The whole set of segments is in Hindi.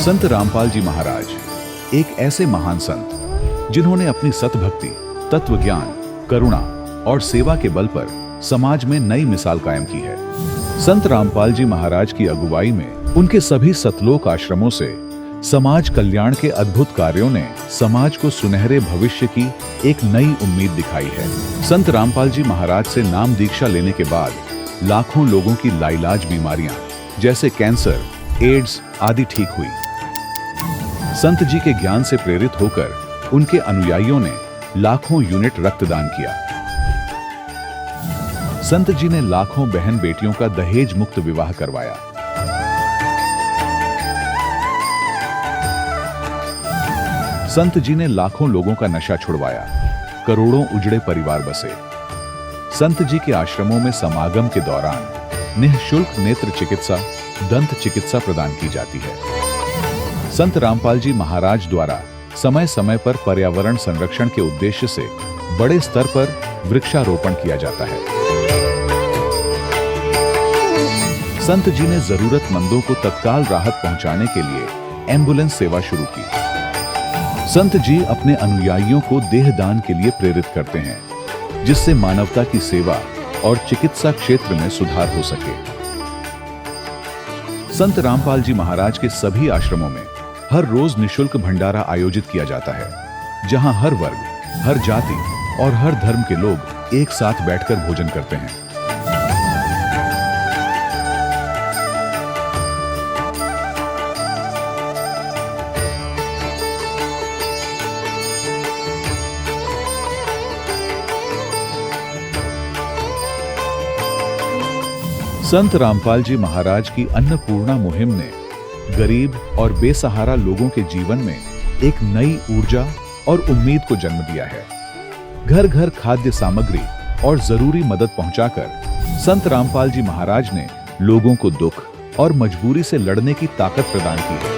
संत रामपाल जी महाराज एक ऐसे महान संत जिन्होंने अपनी सतभक्ति, तत्व ज्ञान, करुणा और सेवा के बल पर समाज में नई मिसाल कायम की है। संत रामपाल जी महाराज की अगुवाई में उनके सभी सतलोक आश्रमों से समाज कल्याण के अद्भुत कार्यों ने समाज को सुनहरे भविष्य की एक नई उम्मीद दिखाई है। संत रामपाल जी महाराज से नाम दीक्षा लेने के बाद लाखों लोगों की लाइलाज बीमारियां जैसे कैंसर, एड्स आदि ठीक हुई। संत जी के ज्ञान से प्रेरित होकर उनके अनुयायियों ने लाखों यूनिट रक्तदान किया। संत जी ने लाखों बहन बेटियों का दहेज मुक्त विवाह करवाया। संत जी ने लाखों लोगों का नशा छुड़वाया, करोड़ों उजड़े परिवार बसे। संत जी के आश्रमों में समागम के दौरान निःशुल्क नेत्र चिकित्सा, दंत चिकित्सा प्रदान की जाती है। संत रामपाल जी महाराज द्वारा समय समय पर पर्यावरण संरक्षण के उद्देश्य से बड़े स्तर पर वृक्षारोपण किया जाता है। संत जी ने जरूरतमंदों को तत्काल राहत पहुंचाने के लिए एम्बुलेंस सेवा शुरू की। संत जी अपने अनुयायियों को देहदान के लिए प्रेरित करते हैं, जिससे मानवता की सेवा और चिकित्सा क्षेत्र में सुधार हो सके। संत रामपाल जी महाराज के सभी आश्रमों में हर रोज निःशुल्क भंडारा आयोजित किया जाता है, जहां हर वर्ग, हर जाति और हर धर्म के लोग एक साथ बैठकर भोजन करते हैं। संत रामपाल जी महाराज की अन्नपूर्णा मुहिम ने गरीब और बेसहारा लोगों के जीवन में एक नई ऊर्जा और उम्मीद को जन्म दिया है। घर घर खाद्य सामग्री और जरूरी मदद पहुंचाकर संत रामपाल जी महाराज ने लोगों को दुख और मजबूरी से लड़ने की ताकत प्रदान की है।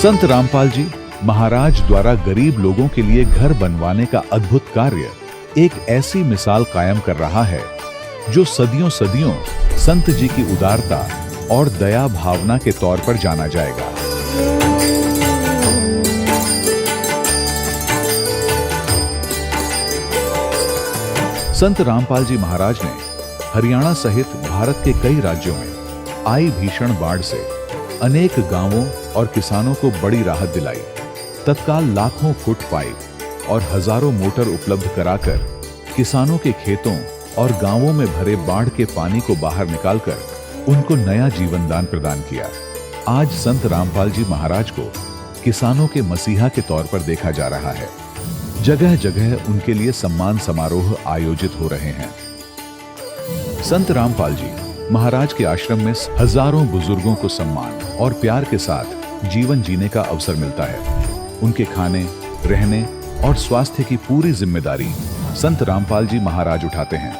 संत रामपाल जी महाराज द्वारा गरीब लोगों के लिए घर बनवाने का अद्भुत कार्य एक ऐसी मिसाल कायम कर रहा है जो सदियों सदियों संत जी की उदारता और दया भावना के तौर पर जाना जाएगा। संत रामपाल जी महाराज ने हरियाणा सहित भारत के कई राज्यों में आई भीषण बाढ़ से अनेक गांवों और किसानों को बड़ी राहत दिलाई। तत्काल लाखों फुट पाइप और हजारों मोटर उपलब्ध कराकर किसानों के खेतों और गांवों में भरे बाढ़ के पानी को बाहर निकालकर उनको नया जीवन दान प्रदान किया। आज संत रामपाल जी महाराज को किसानों के मसीहा के तौर पर देखा जा रहा है। जगह जगह उनके लिए सम्मान समारोह आयोजित हो रहे हैं। संत रामपाल जी महाराज के आश्रम में हजारों बुजुर्गों को सम्मान और प्यार के साथ जीवन जीने का अवसर मिलता है। उनके खाने, रहने और स्वास्थ्य की पूरी जिम्मेदारी संत रामपाल जी महाराज उठाते हैं।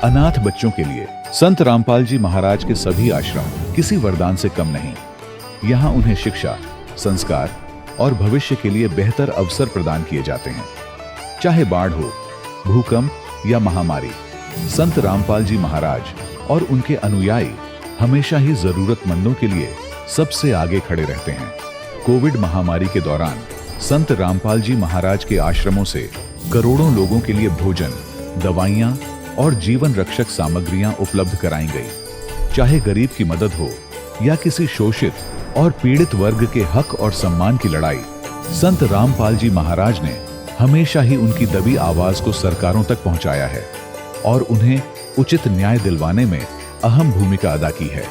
अनाथ बच्चों के लिए संत रामपाल जी महाराज के सभी आश्रम किसी वरदान से कम नहीं। यहाँ उन्हें शिक्षा, संस्कार और भविष्य के लिए बेहतर अवसर प्रदान किए जाते हैं। चाहे बाढ़ हो, भूकंप या महामारी, संत रामपाल जी महाराज और उनके अनुयायी हमेशा ही जरूरतमंदों के लिए सबसे आगे खड़े रहते हैं। कोविड महामारी के दौरान संत रामपाल जी महाराज के आश्रमों से करोड़ों लोगों के लिए भोजन, दवाइयां और जीवन रक्षक सामग्रियां उपलब्ध कराई गई। चाहे गरीब की मदद हो या किसी शोषित और पीड़ित वर्ग के हक और सम्मान की लड़ाई, संत रामपाल जी महाराज ने हमेशा ही उनकी दबी आवाज को सरकारों तक पहुंचाया है और उन्हें उचित न्याय दिलवाने में अहम भूमिका अदा की है।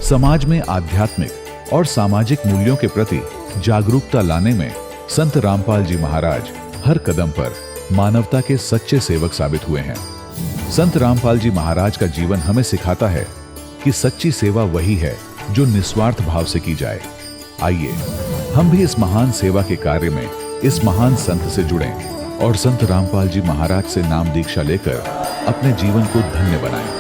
समाज में आध्यात्मिक और सामाजिक मूल्यों के प्रति जागरूकता लाने में संत रामपाल जी महाराज हर कदम पर मानवता के सच्चे सेवक साबित हुए हैं। संत रामपाल जी महाराज का जीवन हमें सिखाता है कि सच्ची सेवा वही है जो निस्वार्थ भाव से की जाए। आइए हम भी इस महान सेवा के कार्य में इस महान संत से जुड़ें और संत रामपाल जी महाराज से नाम दीक्षा लेकर अपने जीवन को धन्य बनाएं।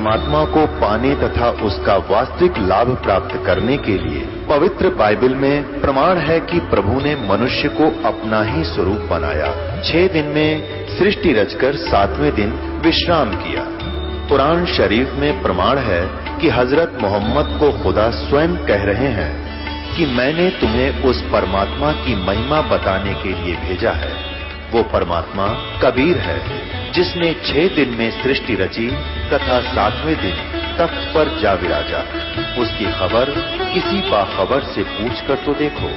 परमात्मा को पाने तथा उसका वास्तविक लाभ प्राप्त करने के लिए पवित्र बाइबल में प्रमाण है कि प्रभु ने मनुष्य को अपना ही स्वरूप बनाया। 6 दिन में सृष्टि रचकर 7वें दिन विश्राम किया। कुरान शरीफ में प्रमाण है कि हजरत मोहम्मद को खुदा स्वयं कह रहे हैं कि मैंने तुम्हें उस परमात्मा की महिमा बताने के लिए भेजा है। वो परमात्मा कबीर है जिसने 6 दिन में सृष्टि रची तथा 7वें दिन तख्त पर जा विराजा। उसकी खबर किसी बाखबर से पूछकर तो देखो।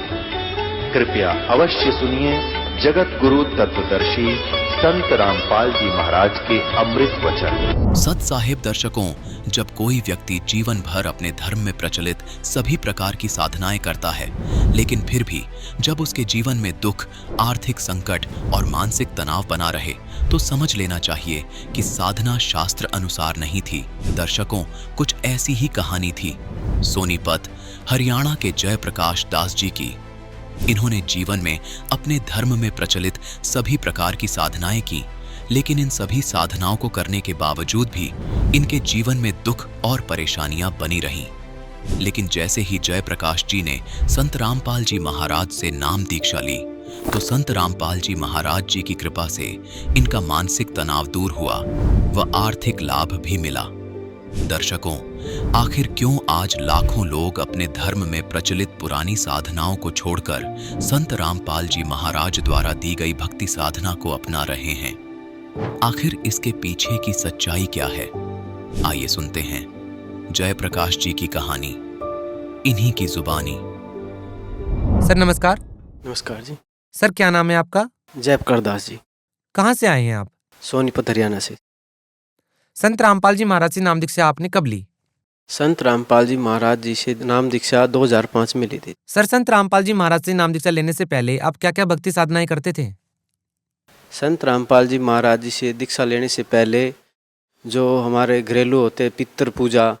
कृपया अवश्य सुनिए जगत गुरु तत्वदर्शी संत रामपाल जी महाराज के अमृत वचन। सत साहिब दर्शकों, जब कोई व्यक्ति जीवन भर अपने धर्म में प्रचलित सभी प्रकार की साधनाएं करता है, लेकिन फिर भी जब उसके जीवन में दुख, आर्थिक संकट और मानसिक तनाव बना रहे, तो समझ लेना चाहिए कि साधना शास्त्र अनुसार नहीं थी। दर्शकों, कुछ ऐसी ही कहानी थी सोनीपत, हरियाणा के जयप्रकाश दास जी की। इन्होंने जीवन में अपने धर्म में प्रचलित सभी प्रकार की साधनाएं की, लेकिन इन सभी साधनाओं को करने के बावजूद भी इनके जीवन में दुख और परेशानियां बनी रहीं। लेकिन जैसे ही जयप्रकाश जी ने संत रामपाल जी महाराज से नाम दीक्षा ली, तो संत रामपाल जी महाराज जी की कृपा से इनका मानसिक तनाव दूर हुआ व आर्थिक लाभ भी मिला। दर्शकों, आखिर क्यों आज लाखों लोग अपने धर्म में प्रचलित पुरानी साधनाओं को छोड़कर संत रामपाल जी महाराज द्वारा दी गई भक्ति साधना को अपना रहे हैं? आखिर इसके पीछे की सच्चाई क्या है? आइए सुनते हैं जयप्रकाश जी की कहानी, इन्हीं की जुबानी। सर नमस्कार। नमस्कार जी। सर क्या नाम है आपका? जयप्रकाश दास जी। कहाँ से आए हैं आप? सोनीपत हरियाणा से। संत रामपाल जी महाराज से नाम दीक्षा आपने कब ली? संत रामपाल जी महाराज जी से नाम दीक्षा 2005 में ली थी। सर संत रामपाल जी महाराज से नाम दीक्षा लेने से पहले आप क्या क्या भक्ति साधनाएं करते थे? संत रामपाल जी महाराज जी से दीक्षा लेने से पहले जो हमारे घरेलू होते पितर पूजा,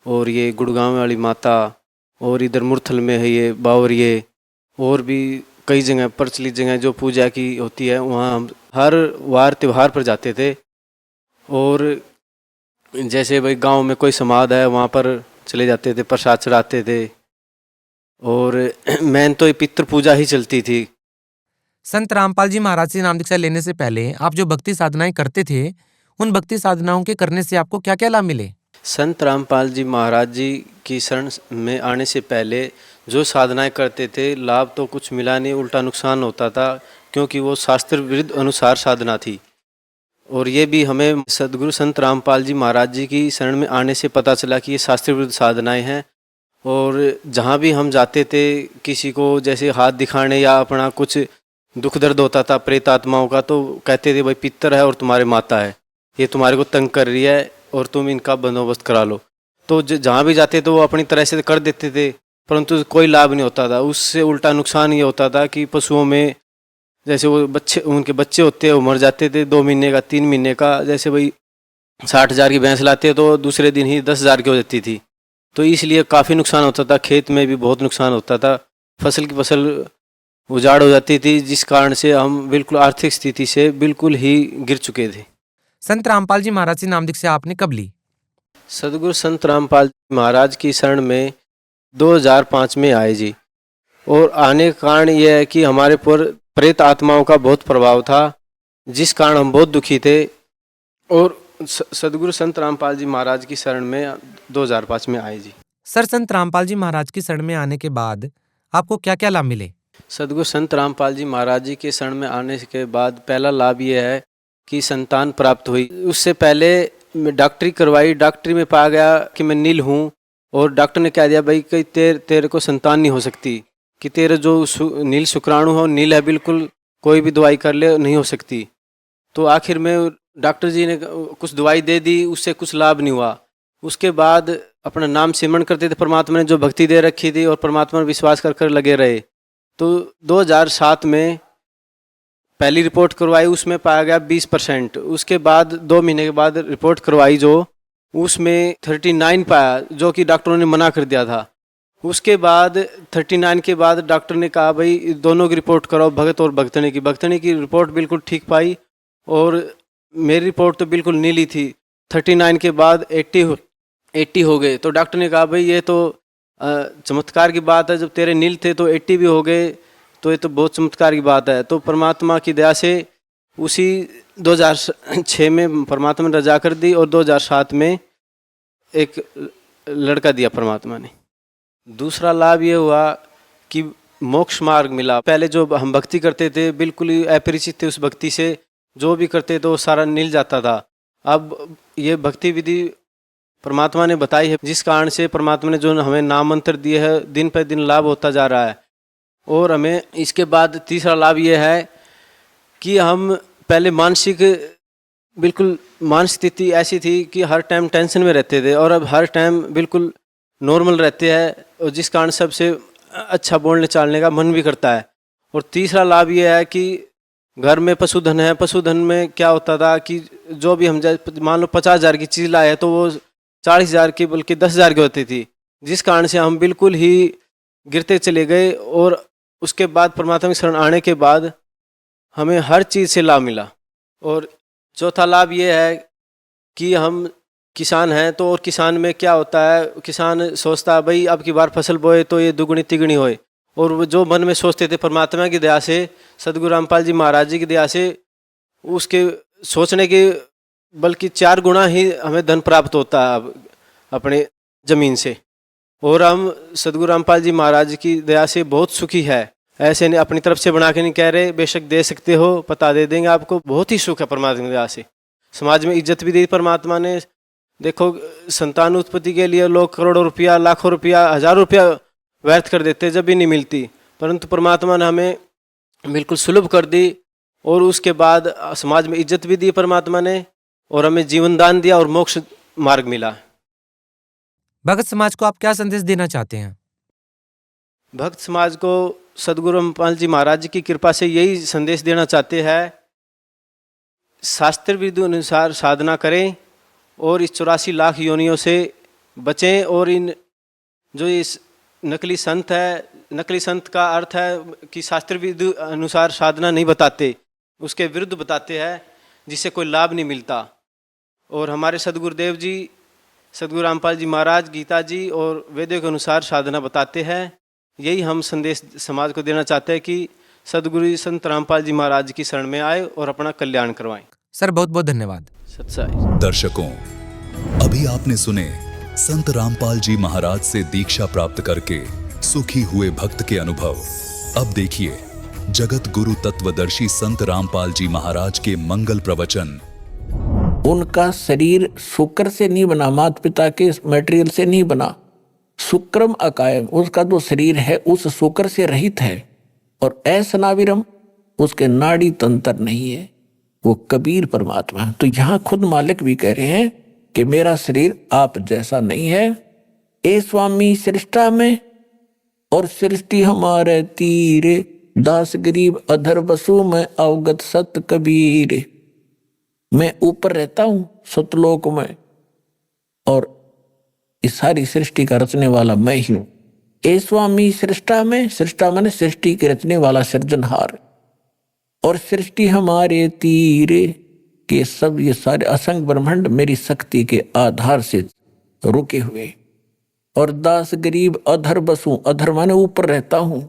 और ये गुड़गांव वाली माता, और इधर मुरथल में है ये बावरिये, और भी कई जगह प्रचलित जगह जो पूजा की होती है, वहाँ हम हर वार त्यौहार पर जाते थे। और जैसे भाई गांव में कोई समाध है वहाँ पर चले जाते थे, प्रसाद चढ़ाते थे। और मैन तो ये पितृ पूजा ही चलती थी। संत रामपाल जी महाराज से नाम दीक्षा लेने से पहले आप जो भक्ति साधनाएं करते थे, उन भक्ति साधनाओं के करने से आपको क्या क्या लाभ मिले? संत रामपाल जी महाराज जी की शरण में आने से पहले जो साधनाएं करते थे, लाभ तो कुछ मिला नहीं, उल्टा नुकसान होता था, क्योंकि वो शास्त्र विरुद्ध अनुसार साधना थी। और ये भी हमें सदगुरु संत रामपाल जी महाराज जी की शरण में आने से पता चला कि ये शास्त्र विरुद्ध साधनाएं हैं। और जहाँ भी हम जाते थे, किसी को जैसे हाथ दिखाने या अपना कुछ दुख दर्द होता था प्रेत आत्माओं का, तो कहते थे भाई पितर है और तुम्हारे माता है, ये तुम्हारे को तंग कर रही है और तुम इनका बंदोबस्त करा लो। तो जहाँ भी जाते तो वो अपनी तरह से कर देते थे, परंतु कोई लाभ नहीं होता था। उससे उल्टा नुकसान ये होता था कि पशुओं में जैसे वो बच्चे, उनके बच्चे होते हैं वो मर जाते थे 2 महीने का 3 महीने का। जैसे भाई 60,000 की भैंस लाते तो दूसरे दिन ही 10,000 की हो जाती थी। तो इसलिए काफ़ी नुकसान होता था, खेत में भी बहुत नुकसान होता था, फसल की फसल उजाड़ हो जाती थी, जिस कारण से हम बिल्कुल आर्थिक स्थिति से बिल्कुल ही गिर चुके थे। संत रामपाल जी महाराज से नाम दीक्षा आपने कब ली? सदगुरु संत रामपाल महाराज की शरण में 2005 में आए जी। और आने का कारण यह है कि हमारे पर प्रेत आत्माओं का बहुत प्रभाव था, जिस कारण हम बहुत दुखी थे। और सदगुरु संत रामपाल जी महाराज की शरण में 2005 में आए जी। सर संत रामपाल जी महाराज की शरण में आने के बाद आपको क्या क्या लाभ मिले? सदगुरु संत रामपाल जी महाराज जी के शरण में आने के बाद पहला लाभ यह है कि संतान प्राप्त हुई। उससे पहले मैं डॉक्टरी करवाई, डॉक्टरी में पाया गया कि मैं नील हूँ, और डॉक्टर ने कह दिया भाई कि तेरे को संतान नहीं हो सकती, कि तेरे जो नील शुक्राणु हो नील है, बिल्कुल कोई भी दवाई कर ले नहीं हो सकती। तो आखिर में डॉक्टर जी ने कुछ दवाई दे दी, उससे कुछ लाभ नहीं हुआ। उसके बाद अपना नाम सिमरण करते थे, परमात्मा ने जो भक्ति दे रखी थी और परमात्मा पर विश्वास कर कर लगे रहे। तो 2007 में पहली रिपोर्ट करवाई, उसमें पाया गया 20%। उसके बाद 2 महीने के बाद रिपोर्ट करवाई जो उसमें 39 पाया, जो कि डॉक्टरों ने मना कर दिया था। उसके बाद 39 के बाद डॉक्टर ने कहा भाई दोनों की रिपोर्ट कराओ, भगत और भगतनी की। भगतनी की रिपोर्ट बिल्कुल ठीक पाई और मेरी रिपोर्ट तो बिल्कुल नीली थी। 39 के बाद 80 हो गए। तो डॉक्टर ने कहा भाई ये तो चमत्कार की बात है, जब तेरे नील थे तो 80 भी हो गए, तो ये तो बहुत चमत्कार की बात है। तो परमात्मा की दया से उसी 2006 में परमात्मा ने रजा कर दी और 2007 में एक लड़का दिया परमात्मा ने। दूसरा लाभ ये हुआ कि मोक्ष मार्ग मिला। पहले जो हम भक्ति करते थे बिल्कुल ही अपरिचित थे उस भक्ति से, जो भी करते तो सारा मिल जाता था। अब ये भक्ति विधि परमात्मा ने बताई है, जिस कारण से परमात्मा ने जो हमें नाम मंत्र दिए है, दिन पर दिन लाभ होता जा रहा है। और हमें इसके बाद तीसरा लाभ ये है कि हम पहले बिल्कुल मानसिक स्थिति ऐसी थी कि हर टाइम टेंशन में रहते थे, और अब हर टाइम बिल्कुल नॉर्मल रहते हैं, और जिस कारण सबसे अच्छा बोलने चालने का मन भी करता है। और तीसरा लाभ ये है कि घर में पशुधन है। पशुधन में क्या होता था कि जो भी हम मान लो 50,000 की चीज़ लाए तो वो 40,000 की बल्कि 10,000 की होती थी, जिस कारण से हम बिल्कुल ही गिरते चले गए। और उसके बाद परमात्मा की शरण आने के बाद हमें हर चीज़ से लाभ मिला। और चौथा लाभ ये है कि हम किसान हैं, तो और किसान में क्या होता है, किसान सोचता है भाई अब की बार फसल बोए तो ये दुगनी तिगनी होए। और वो जो मन में सोचते थे परमात्मा की दया से, सदगुरु रामपाल जी महाराज जी की दया से, उसके सोचने के बल्कि 4 गुना ही हमें धन प्राप्त होता है अपने ज़मीन से। और हम सदगुरु रामपाल जी महाराज की दया से बहुत सुखी है। ऐसे नहीं अपनी तरफ से बना के नहीं कह रहे, बेशक दे सकते हो, पता दे देंगे आपको। बहुत ही सुख है परमात्मा की दया से। समाज में इज्जत भी दी परमात्मा ने। देखो संतान उत्पत्ति के लिए लोग करोड़ों रुपया, लाखों रुपया, हज़ारों रुपया व्यर्थ कर देते जब भी नहीं मिलती, परंतु परमात्मा ने हमें बिल्कुल सुलभ कर दी। और उसके बाद समाज में इज्जत भी दी परमात्मा ने, और हमें जीवन दान दिया और मोक्ष मार्ग मिला। भगत समाज को आप क्या संदेश देना चाहते हैं? भक्त समाज को सदगुरु रामपाल जी महाराज जी की कृपा से यही संदेश देना चाहते हैं, शास्त्र विधि अनुसार साधना करें और इस 84 लाख योनियों से बचें। और इन जो इस नकली संत है, नकली संत का अर्थ है कि शास्त्र विधि अनुसार साधना नहीं बताते, उसके विरुद्ध बताते हैं, जिससे कोई लाभ नहीं मिलता। और हमारे सदगुरुदेव जी, सदगुरु रामपाल जी महाराज गीता जी और वेदों के अनुसार साधना बताते हैं। यही हम संदेश समाज को देना चाहते हैं कि सदगुरु संत रामपाल जी महाराज की शरण में आए और अपना कल्याण करवाएं। सर बहुत बहुत धन्यवाद। सत्साई। दर्शकों, अभी आपने सुने संत रामपाल जी महाराज से दीक्षा प्राप्त करके सुखी हुए भक्त के अनुभव। अब देखिए जगत गुरु तत्वदर्शी संत रामपाल जी महाराज के मंगल प्रवचन। उनका शरीर शुक्र से नहीं बना, माता पिता के मटेरियल से नहीं बना। शुक्रम अकायम, उसका जो शरीर है उस शुक्र से रहित है। और ऐसनाविरम, उसके नाड़ी तंत्र नहीं है, वो कबीर परमात्मा है। तो यहाँ खुद मालिक भी कह रहे हैं कि मेरा शरीर आप जैसा नहीं है। ए स्वामी सृष्टा में और सृष्टि हमारे तीरे, दास गरीब अधर बसु में अवगत सत कबीर। मैं ऊपर रहता हूं सतलोक में, और इस सारी सृष्टि का रचने वाला मैं ही हूं। ए स्वामी सृष्टा में, सृष्टा मैंने सृष्टि के रचने वाला सृजनहार, और सृष्टि हमारे तीरे के सब ये सारे असंग ब्रह्मांड मेरी शक्ति के आधार से रुके हुए। और दास गरीब अधर बसू, अधर माने ऊपर रहता हूं,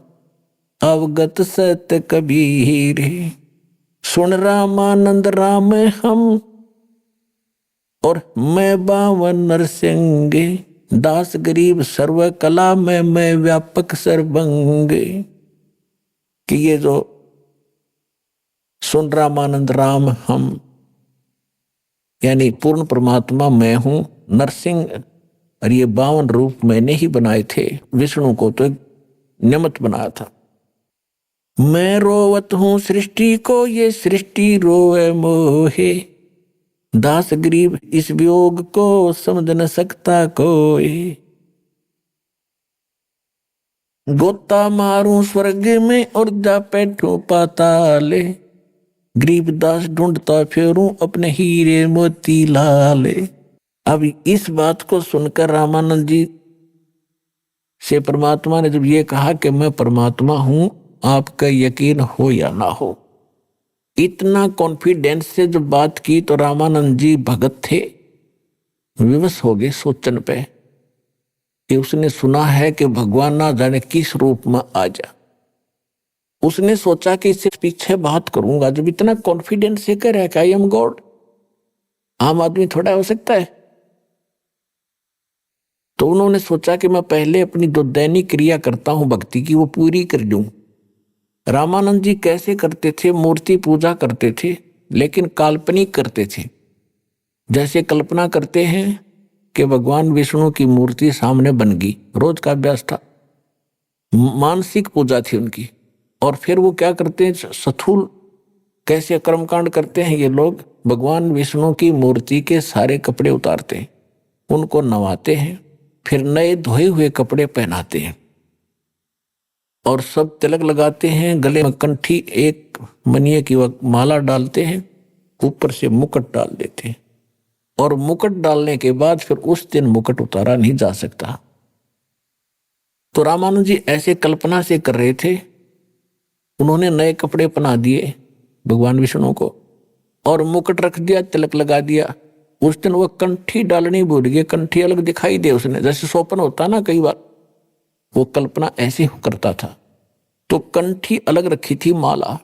अवगत सत कबीर। सुन रामानंद राम हम, और मैं बावन नरसिंह, दास गरीब सर्व कला में मैं व्यापक सर्वंग। कि ये जो सुन रामानंद राम हम यानी पूर्ण परमात्मा मैं हूं, नरसिंह, और ये 52 रूप मैंने ही बनाए थे। विष्णु को तो एक निमित्त बनाया था। मैं रोवत हूं सृष्टि को, ये सृष्टि रोवे मोहे, दास गरीब इस वियोग को समझ न सकता कोई। गोता मारूं स्वर्ग में और जा बैठूं पाताले, गरीब दास ढूंढता फेरूं अपने हीरे मोती लाले। अब इस बात को सुनकर रामानंद जी से परमात्मा ने जब ये कहा कि मैं परमात्मा हूं, आपका यकीन हो या ना हो, इतना कॉन्फिडेंस से जब बात की तो रामानंद जी भगत थे, विवश हो गए सोचन पे कि उसने सुना है कि भगवान ना जाने किस रूप में आ जा। उसने सोचा कि इससे पीछे बात करूंगा। जब इतना कॉन्फिडेंस से कह रहा है कि आई एम गॉड, आम आदमी थोड़ा हो सकता है। तो उन्होंने सोचा कि मैं पहले अपनी जो दैनिक क्रिया करता हूं भक्ति की वो पूरी कर लूं। रामानंद जी कैसे करते थे? मूर्ति पूजा करते थे, लेकिन काल्पनिक करते थे। जैसे कल्पना करते हैं कि भगवान विष्णु की मूर्ति सामने बन गई, रोज का अभ्यास था, मानसिक पूजा थी उनकी। और फिर वो क्या करते हैं, स्थूल कैसे कर्मकांड करते हैं ये लोग, भगवान विष्णु की मूर्ति के सारे कपड़े उतारते हैं, उनको नवाते हैं, फिर नए धोए हुए कपड़े पहनाते हैं और सब तिलक लगाते हैं, गले में कंठी एक मनिये की माला डालते हैं, ऊपर से मुकुट डाल देते हैं। और मुकुट डालने के बाद फिर उस दिन मुकुट उतारा नहीं जा सकता। तो रामानुज जी ऐसे कल्पना से कर रहे थे। उन्होंने नए कपड़े पहना दिए भगवान विष्णु को और मुकुट रख दिया, तिलक लगा दिया। उस दिन वो कंठी डालनी भूल गए, कंठी अलग दिखाई दे उसने, जैसे स्वप्न होता ना कई बार, वो कल्पना ऐसे करता था। तो कंठी अलग रखी थी, माला।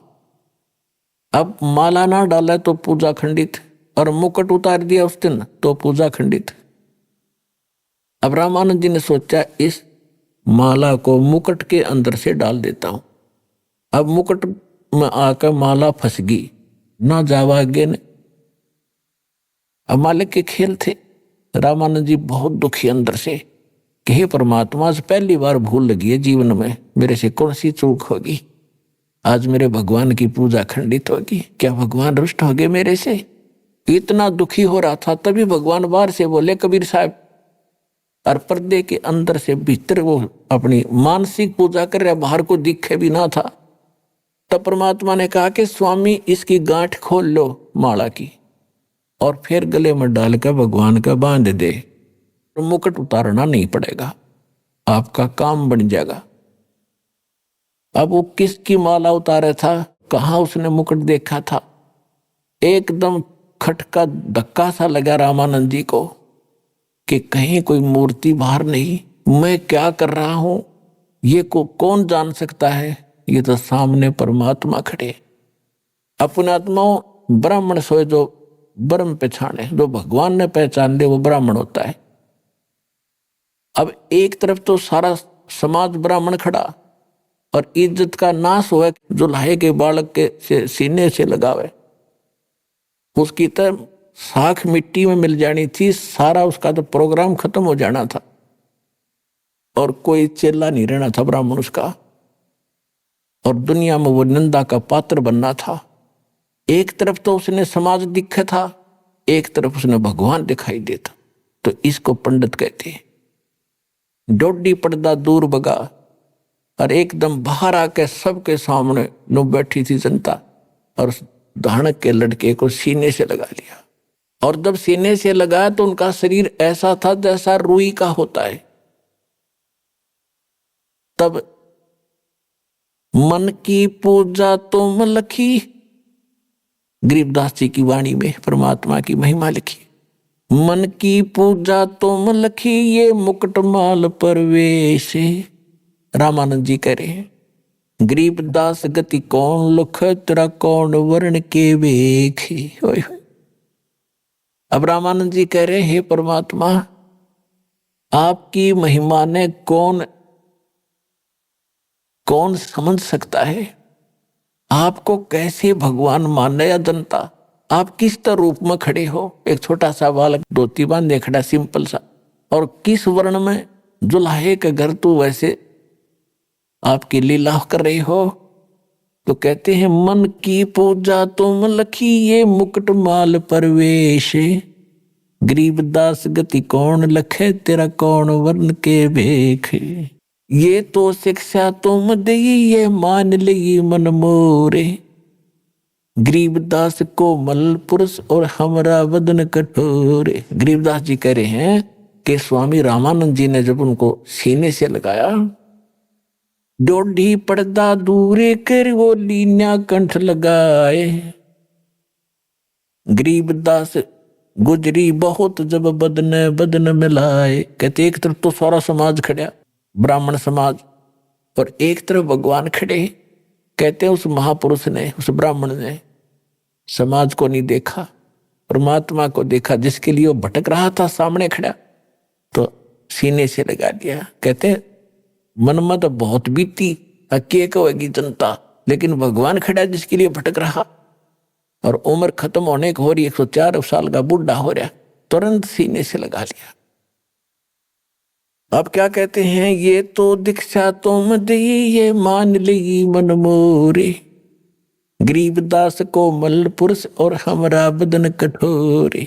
अब माला ना डाला तो पूजा खंडित, और मुकुट उतार दिया उस दिन तो पूजा खंडित। अब रामानंद जी ने सोचा इस माला को मुकुट के अंदर से डाल देता हूं। अब मुकुट में आकर माला फंस गई, ना जावा आगे ने। अब मालिक के खेल थे। रामानंद जी बहुत दुखी अंदर से कि हे परमात्मा, आज पहली बार भूल लगी है जीवन में, मेरे से कौन सी चूक होगी, आज मेरे भगवान की पूजा खंडित होगी, क्या भगवान रुष्ट हो गए मेरे से? इतना दुखी हो रहा था। तभी भगवान बाहर से बोले, कबीर साहब, और पर्दे के अंदर से भीतर वो अपनी मानसिक पूजा कर रहा, बाहर को दिखे भी ना था। तब परमात्मा ने कहा कि स्वामी इसकी गांठ खोल लो माला की और फिर गले में डालकर भगवान का बांध दे, मुकुट उतारना नहीं पड़ेगा, आपका काम बन जाएगा। अब वो किसकी माला उतारे था, कहां उसने मुकुट देखा था? एकदम खटका धक्का सा लगा रामानंद जी को कि कहीं कोई मूर्ति बाहर नहीं, मैं क्या कर रहा हूं ये को कौन जान सकता है? ये तो सामने परमात्मा खड़े। अपने आत्माओं ब्राह्मण सोए जो ब्रह्म पहचाने, जो भगवान ने पहचान ले वो ब्राह्मण होता है। अब एक तरफ तो सारा समाज ब्राह्मण खड़ा और इज्जत का नाश हुआ, जो लाहे के बालक के सीने से लगावे, उसकी तरफ साख मिट्टी में मिल जानी थी, सारा उसका तो प्रोग्राम खत्म हो जाना था और कोई चेला नहीं रहना था ब्राह्मण उसका, और दुनिया में वो निंदा का पात्र बनना था। एक तरफ तो उसने समाज दिखा था, एक तरफ उसने भगवान दिखाई देता। तो इसको पंडित कहते हैं। डोडी पर्दा दूर बगा और एकदम बाहर आके सबके सामने नो बैठी थी जनता और धानक के लड़के को सीने से लगा लिया। और जब सीने से लगाया तो उनका शरीर ऐसा था जैसा रुई का होता है। तब मन की पूजा तुम लखी, गरीबदास जी की वाणी में परमात्मा की महिमा लिखी। मन की पूजा तुम लखी, ये मुकुट माल परवेश। रामानंद जी कह रहे हैं, गरीबदास गति कौन लुख, तेरा कौन वर्ण के वेखे। अब रामानंद जी कह रहे हैं, हे परमात्मा, आपकी महिमा ने कौन समझ सकता है? आपको कैसे भगवान माने या जनता? आप किस तरह रूप में खड़े हो? एक छोटा सा बालक धोती बांधे खड़ा, सिंपल सा, और किस वर्ण में, जुल्हे का घर तो वैसे आपकी लीला कर रहे हो। तो कहते हैं, मन की पूजा तुम लखी, ये मुकुट माल परवेश। गरीबदास गति कौन लखे, तेरा कौन वर्ण के भेख। ये तो शिक्षा तुम दई, ये मान ली मन मोरे। गरीबदास को मल पुरुष और हमरा वदन कठोरे। गरीबदास जी कह रहे हैं कि स्वामी रामानंद जी ने जब उनको सीने से लगाया, डोडी पर्दा दूरे कर वो लीना कंठ लगाए। गरीबदास गुजरी बहुत जब बदन बदन मिलाए। कहते एक तरफ तो सारा समाज खड़ा, ब्राह्मण समाज, और एक तरफ भगवान खड़े। कहते उस महापुरुष ने, उस ब्राह्मण ने समाज को नहीं देखा, परमात्मा को देखा, जिसके लिए वो भटक रहा था सामने खड़ा, तो सीने से लगा दिया। कहते मन में तो बहुत बीती, अके कहेगी जनता, लेकिन भगवान खड़ा जिसके लिए भटक रहा, और उम्र खत्म होने को हो रही, 104 साल का बूढ़ा हो रहा, तुरंत सीने से लगा लिया। अब क्या कहते हैं, ये तो दीक्षा तुम दी, ये मान ली मन मोरे, गरीबदास को मल पुरुष और हमरा बदन कठोरे।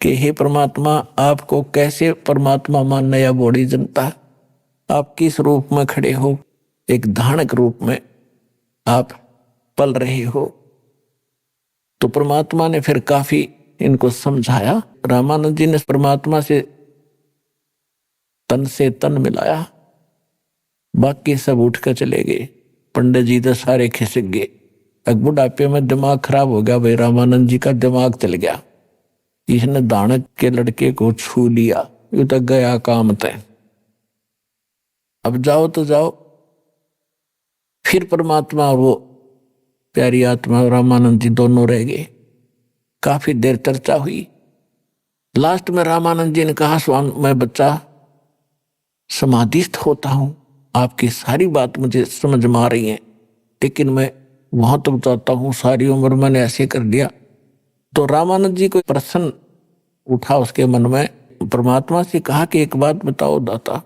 कि हे परमात्मा, आपको कैसे परमात्मा मानना या बड़ी जनता, आप किस रूप में खड़े हो, एक धानक रूप में आप पल रहे हो। तो परमात्मा ने फिर काफी इनको समझाया। रामानंद जी ने परमात्मा से तन मिलाया, बाकी सब उठ कर चले गए। पंडित जी तो सारे खिसक गए। एक बुढ़ापे में दिमाग खराब हो गया भाई, रामानंद जी का दिमाग चल गया, इसने दानक के लड़के को छू लिया, ये तो गया काम तय, अब जाओ तो जाओ। फिर परमात्मा और वो प्यारी आत्मा रामानंद जी दोनों रह गए। काफी देर चर्चा हुई। लास्ट में रामानंद जी ने कहा, स्वामी मैं बच्चा समाधिस्थ होता हूं, आपकी सारी बात मुझे समझ में आ रही है, लेकिन मैं वहां तक जाता हूं, सारी उम्र मैंने ऐसे कर दिया। तो रामानंद जी को प्रश्न उठा उसके मन में, परमात्मा से कहा कि एक बात बताओ दाता,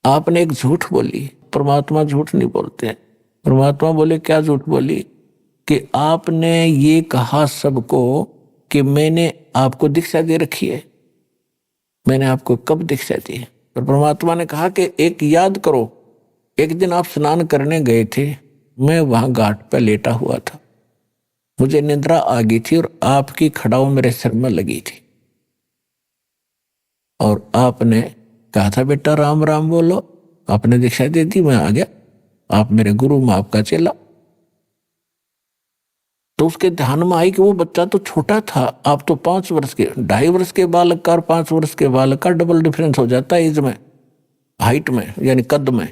आपने एक झूठ बोली। परमात्मा झूठ नहीं बोलते हैं। परमात्मा बोले क्या झूठ बोली? कि आपने ये कहा सबको कि मैंने आपको दीक्षा दे रखी है। मैंने आपको कब दीक्षा दी? तो परमात्मा ने कहा कि एक याद करो, एक दिन आप स्नान करने गए थे, मैं वहां घाट पर लेटा हुआ था, मुझे निद्रा आ गई थी और आपकी खड़ाऊ मेरे सिर में लगी थी, और आपने कहा था बेटा राम राम बोलो, आपने दीक्षा दे दी, मैं आ गया, आप मेरे गुरु, मैं आपका चेला। तो उसके ध्यान में आई कि वो बच्चा तो छोटा था, आप तो 5 वर्ष के, 2.5 वर्ष के बालक का और 5 वर्ष के बालक का डबल डिफरेंस हो जाता है एज में, हाइट में, यानी कद में।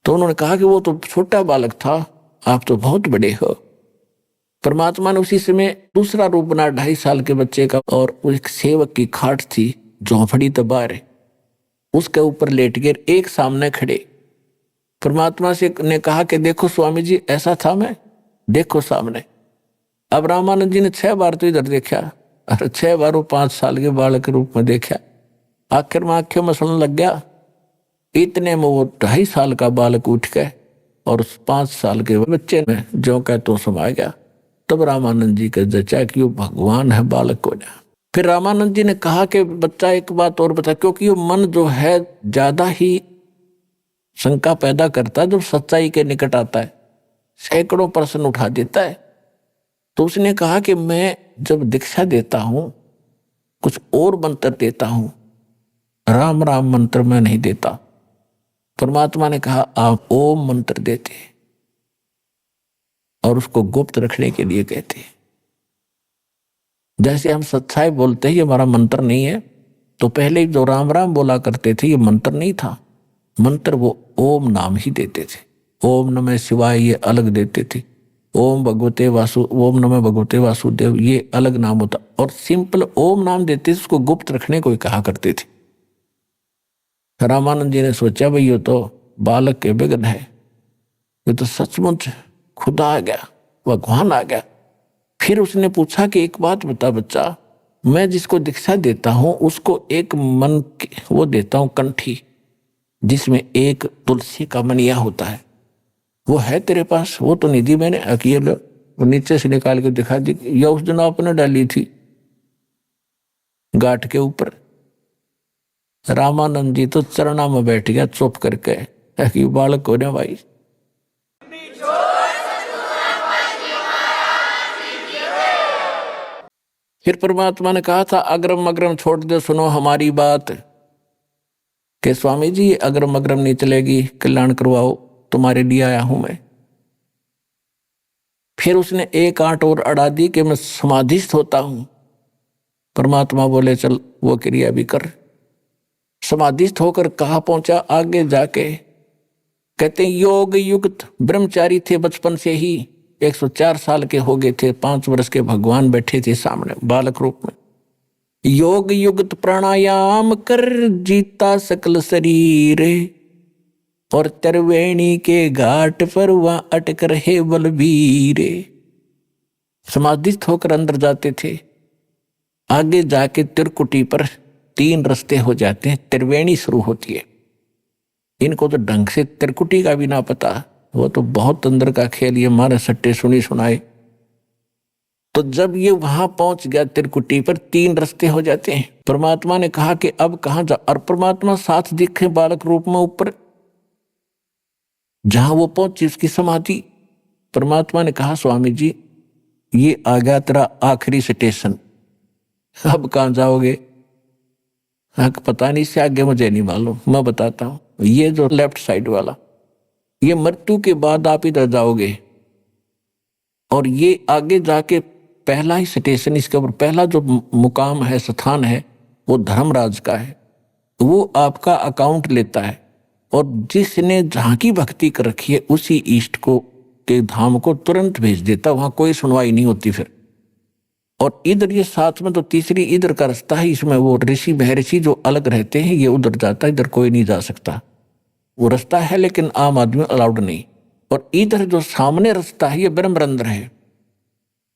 तो उन्होंने कहा कि वो तो छोटा बालक था, आप तो बहुत बड़े हो। परमात्मा ने उसी समय दूसरा रूप बना 2.5 साल के बच्चे का, और एक सेवक की खाट थी, झोंपड़ी तो बाहर, उसके ऊपर लेट गए, एक सामने खड़े। परमात्मा से ने कहा कि देखो स्वामी जी, ऐसा था मैं, देखो सामने। अब रामानंद जी ने 6 बार तो इधर देखा, और 6 बार वो 5 साल के बालक के रूप में देखा। आखिर में आंखें मसलन लग गया। इतने में वो 2.5 साल का बालक उठ गए और उस 5 साल के बच्चे में जो कह तो समा गया। तब रामानंद जी के जचा कि वो भगवान है बालक को ना। फिर रामानंद जी ने कहा कि बच्चा एक बात और बता, क्योंकि वो मन जो है ज्यादा ही शंका पैदा करता है जब सच्चाई के निकट आता है, सैकड़ों प्रश्न उठा देता है। तो उसने कहा कि मैं जब दीक्षा देता हूं, कुछ और मंत्र देता हूं, राम राम मंत्र में नहीं देता। परमात्मा ने कहा आप ओम मंत्र देते और उसको गुप्त रखने के लिए कहते हैं। जैसे हम सच्चाई बोलते हैं, ये हमारा मंत्र नहीं है, तो पहले जो राम राम बोला करते थे ये मंत्र नहीं था, मंत्र वो ओम नाम ही देते थे। ओम नमः शिवाय ये अलग देते थे, ओम भगवते ओम नमः भगवते वासुदेव ये अलग नाम होता, और सिंपल ओम नाम देते थे, उसको गुप्त रखने को कहा करते थे। रामानंद जी ने सोचा भाई ये तो बालक के विघ्न है, ये तो सचमुच खुदा आ गया, भगवान आ गया। फिर उसने पूछा कि एक बात बता बच्चा, मैं जिसको दीक्षा देता हूं उसको एक मन वो देता हूं कंठी, जिसमें एक तुलसी का मनिया होता है, वो है तेरे पास? वो तो निधि मैंने अकेले वो नीचे से निकाल के दिखा दी, या उस दिन आपने डाली थी गाठ के ऊपर। रामानंद जी तो चरणा में बैठ गया चुप करके, कि बालक हो ना भाई। फिर परमात्मा ने कहा था अग्रम अग्रम छोड़ दे, सुनो हमारी बात, कि स्वामी जी अग्रम अग्रम नहीं चलेगी, कल्याण करवाओ, तुम्हारे लिए आया हूं मैं। फिर उसने एक आंट और अड़ा दी कि मैं समाधिस्थ होता हूं, परमात्मा बोले चल वो क्रिया भी कर। समाधिस्थ होकर कहाँ पहुंचा, आगे जाके कहते हैं योग युक्त ब्रह्मचारी थे बचपन से ही, 104 साल के हो गए थे, 5 वर्ष के भगवान बैठे थे सामने बालक रूप में। योग युक्त प्राणायाम कर जीता सकल शरीर, और त्रिवेणी के घाट पर वहां अटक रहे बलबीर। समाधिस्थ होकर अंदर जाते थे, आगे जाके त्रिकुटी पर 3 रास्ते हो जाते हैं, त्रिवेणी शुरू होती है। इनको तो ढंग से त्रिकुटी का भी ना पता, वो तो बहुत अंदर का खेल, ये हमारे सट्टे सुनी सुनाए। तो जब ये वहां पहुंच गया त्रिकुटी पर, 3 रास्ते हो जाते हैं। परमात्मा ने कहा कि अब कहां जा, और परमात्मा साथ दिखे बालक रूप में ऊपर, जहां वो पहुंची उसकी समाधि। परमात्मा ने कहा स्वामी जी ये आ गया तेरा आखिरी स्टेशन, अब कहां जाओगे? पता नहीं, इससे आगे मुझे नहीं मालूम, मैं बताता हूं। ये जो लेफ्ट साइड वाला, ये मृत्यु के बाद आप इधर जाओगे, और ये आगे जाके पहला ही स्टेशन, इसके ऊपर पहला जो मुकाम है, स्थान है, वो धर्मराज का है। वो आपका अकाउंट लेता है, और जिसने जहां की भक्ति कर रखी है उसी इष्ट को के धाम को तुरंत भेज देता, वहां कोई सुनवाई नहीं होती फिर। और इधर ये साथ में तो तीसरी इधर का रास्ता है, इसमें वो ऋषि महर्षि जो अलग रहते हैं, ये उधर जाता है, इधर कोई नहीं जा सकता। वो रास्ता है लेकिन आम आदमी अलाउड नहीं। और इधर जो सामने रास्ता है ये ब्रह्मरंध्र है,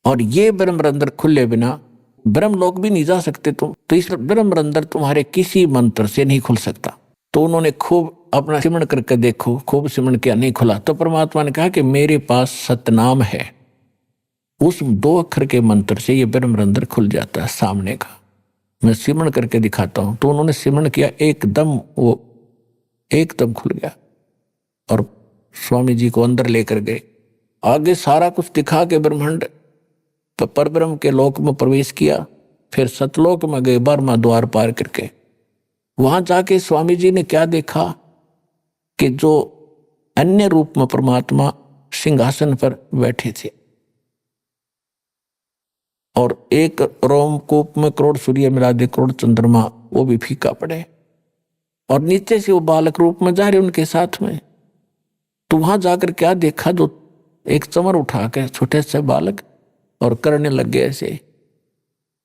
और ये ब्रह्मरंध्र खुले बिना ब्रह्मलोक भी नहीं जा सकते तुम, तो इस ब्रह्मरंध्र तुम्हारे किसी मंत्र से नहीं खुल सकता। तो उन्होंने खूब अपना सिमरण करके देखो, खूब सिमरण किया, नहीं खुला। तो परमात्मा ने कहा कि मेरे पास सतनाम है, उस 2 अक्षर के मंत्र से ये ब्रह्मरंध्र खुल जाता है सामने का। मैं सिमरण करके दिखाता हूं। तो उन्होंने सिमरण किया, एकदम वो एकदम खुल गया, और स्वामी जी को अंदर लेकर गए। आगे सारा कुछ दिखा के ब्रह्मांड परब्रह्म के लोक में प्रवेश किया। फिर सतलोक में गए, 12वां द्वार पार करके। वहां जाके स्वामी जी ने क्या देखा कि जो अन्य रूप में परमात्मा सिंहासन पर बैठे थे, और एक रोमकूप में करोड़ सूर्य मिला दे, करोड़ चंद्रमा, वो भी फीका पड़े, और नीचे से वो बालक रूप में जा रहे उनके साथ में। तो वहां जाकर क्या देखा, जो एक चमर उठा के छोटे से बालक और करने लग गए ऐसे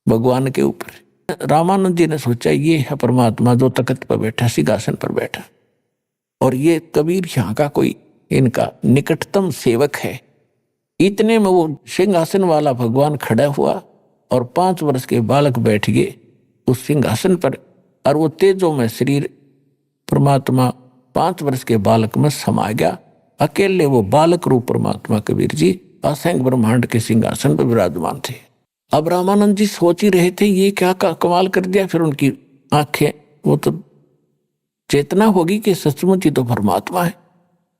भगवान के ऊपर। रामानंद जी ने सोचा ये है परमात्मा जो तख्त पर बैठा, सिंहासन पर बैठा, और ये कबीर यहाँ का कोई इनका निकटतम सेवक है। इतने में वो सिंहासन वाला भगवान खड़ा हुआ, और 5 वर्ष के बालक बैठ गए उस सिंहासन पर, और वो तेजों में शरीर परमात्मा 5 वर्ष के बालक में समा गया। अकेले वो बालक रूप परमात्मा कबीर जी असंख्य ब्रह्मांड के सिंहासन पर विराजमान थे। अब रामानंद जी सोच ही रहे थे ये क्या कमाल कर दिया। फिर उनकी आंखें, वो तो चेतना होगी कि सचमुच ही तो परमात्मा है।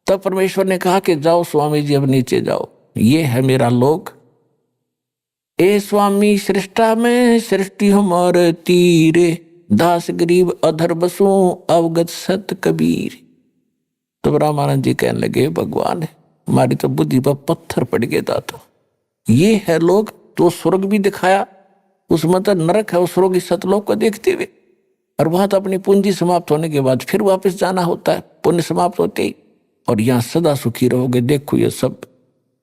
तब परमेश्वर ने कहा कि जाओ स्वामी जी, अब नीचे जाओ, ये है मेरा लोक। ए स्वामी सृष्टा में सृष्टि हमारे तीरे, दास गरीब अधर बसों अवगत सत कबीर। तो रामानंद जी कहने लगे भगवान हमारी तो बुद्धि पर पत्थर पड़ गए दाता, ये है लोग। तो स्वर्ग भी दिखाया, उसमें तो नरक है, उस स्वर्ग सतलोक को देखते हुए। और वहां तो अपनी पूंजी समाप्त होने के बाद फिर वापस जाना होता है, पुण्य समाप्त होते ही। और यहाँ सदा सुखी रहोगे, देखो ये सब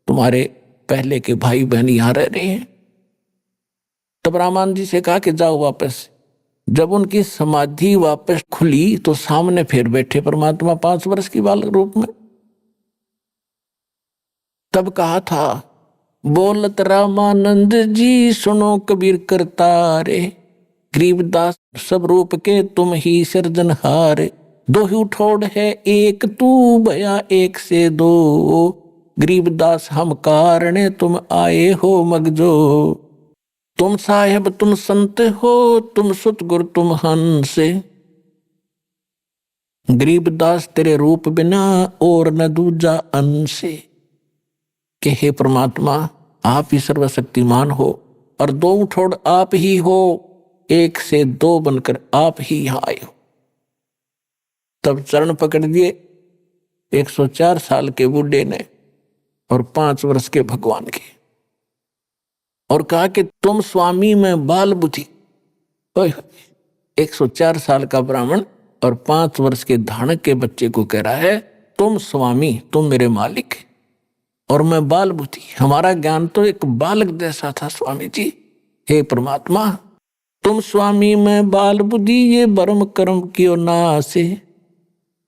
तुम्हारे पहले के भाई बहन यहाँ रह रहे हैं। तब रामानंद जी से कहा कि जाओ वापस। जब उनकी समाधि वापस खुली तो सामने फिर बैठे परमात्मा 5 वर्ष की बालक रूप में। तब कहा था बोलत रामानंद जी सुनो कबीर करतारे, गरीबदास सब रूप के तुम ही सिरजनहार, दो ही उठोड़ है एक तू भया एक से दो, गरीबदास हम कारण तुम आए हो मगजो, तुम साहेब तुम संत हो तुम सुत गुरु तुम हंस, गरीबदास तेरे रूप बिना और न दूजा अंश। कि हे परमात्मा आप ही सर्वशक्तिमान हो और दो उठोड़ आप ही हो, एक से दो बनकर आप ही यहां आए हो। तब चरण पकड़ दिए 104 साल के बूढ़े ने और 5 वर्ष के भगवान के, और कहा कि तुम स्वामी में बाल बुद्धि, ओए, 104 साल का ब्राह्मण और 5 वर्ष के धानक के बच्चे को कह रहा है तुम स्वामी, तुम मेरे मालिक और मैं बाल बुद्धि। हमारा ज्ञान तो एक बालक जैसा था स्वामी जी। हे परमात्मा, तुम स्वामी मैं बाल बुद्धि, ये बरम कर्म कियो नासे।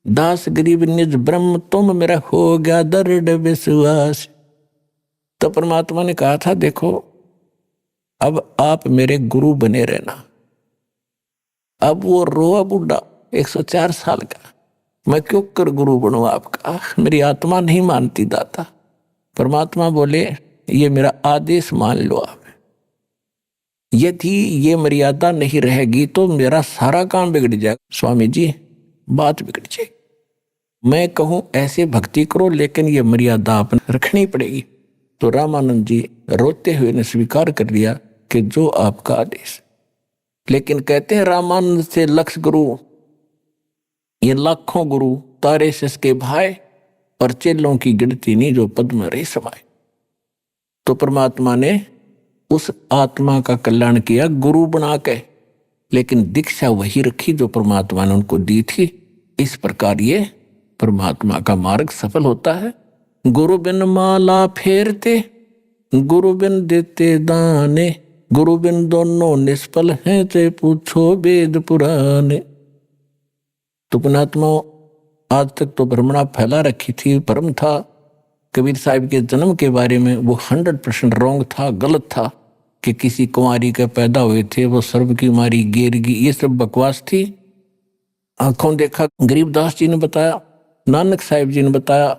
दास गरीब निज ब्रह्म, तुम मेरा हो गया दृढ़ विश्वास। तो परमात्मा ने कहा था देखो, अब आप मेरे गुरु बने रहना। अब वो रोआ बुढ़ा 104 साल का, मैं क्यों कर गुरु बनूं आपका, मेरी आत्मा नहीं मानती दाता। परमात्मा बोले ये मेरा आदेश मान लो आप, यदि ये मर्यादा नहीं रहेगी तो मेरा सारा काम बिगड़ जाएगा। स्वामी जी बात बिगड़ जाएगी। मैं कहूं ऐसे भक्ति करो, लेकिन ये मर्यादा आपने रखनी पड़ेगी। तो रामानंद जी रोते हुए ने स्वीकार कर लिया कि जो आपका आदेश। लेकिन कहते हैं रामानंद से लक्ष गुरु, ये लाखों गुरु तारे से के भाई और चेलों की गिनती नहीं जो पद में रही समाये। तो परमात्मा ने उस आत्मा का कल्याण किया गुरु बना के, लेकिन दीक्षा वही रखी जो परमात्मा ने उनको दी थी। इस प्रकार ये परमात्मा का मार्ग सफल होता है। गुरु बिन माला फेरते, गुरु बिन देते दाने, गुरु बिन दोनों निष्फल हैं, ते पूछो वेद पुराने। तो पुणात्मा आज तक तो भ्रमणा फैला रखी थी, भ्रम था। कबीर साहब के जन्म के बारे में वो 100% रॉन्ग था, गलत था कि किसी कुंवारी के पैदा हुए थे, वो सर्व की मारी गेरगी, ये सब बकवास थी। आंखों देखा गरीबदास जी ने बताया, नानक साहिब जी ने बताया,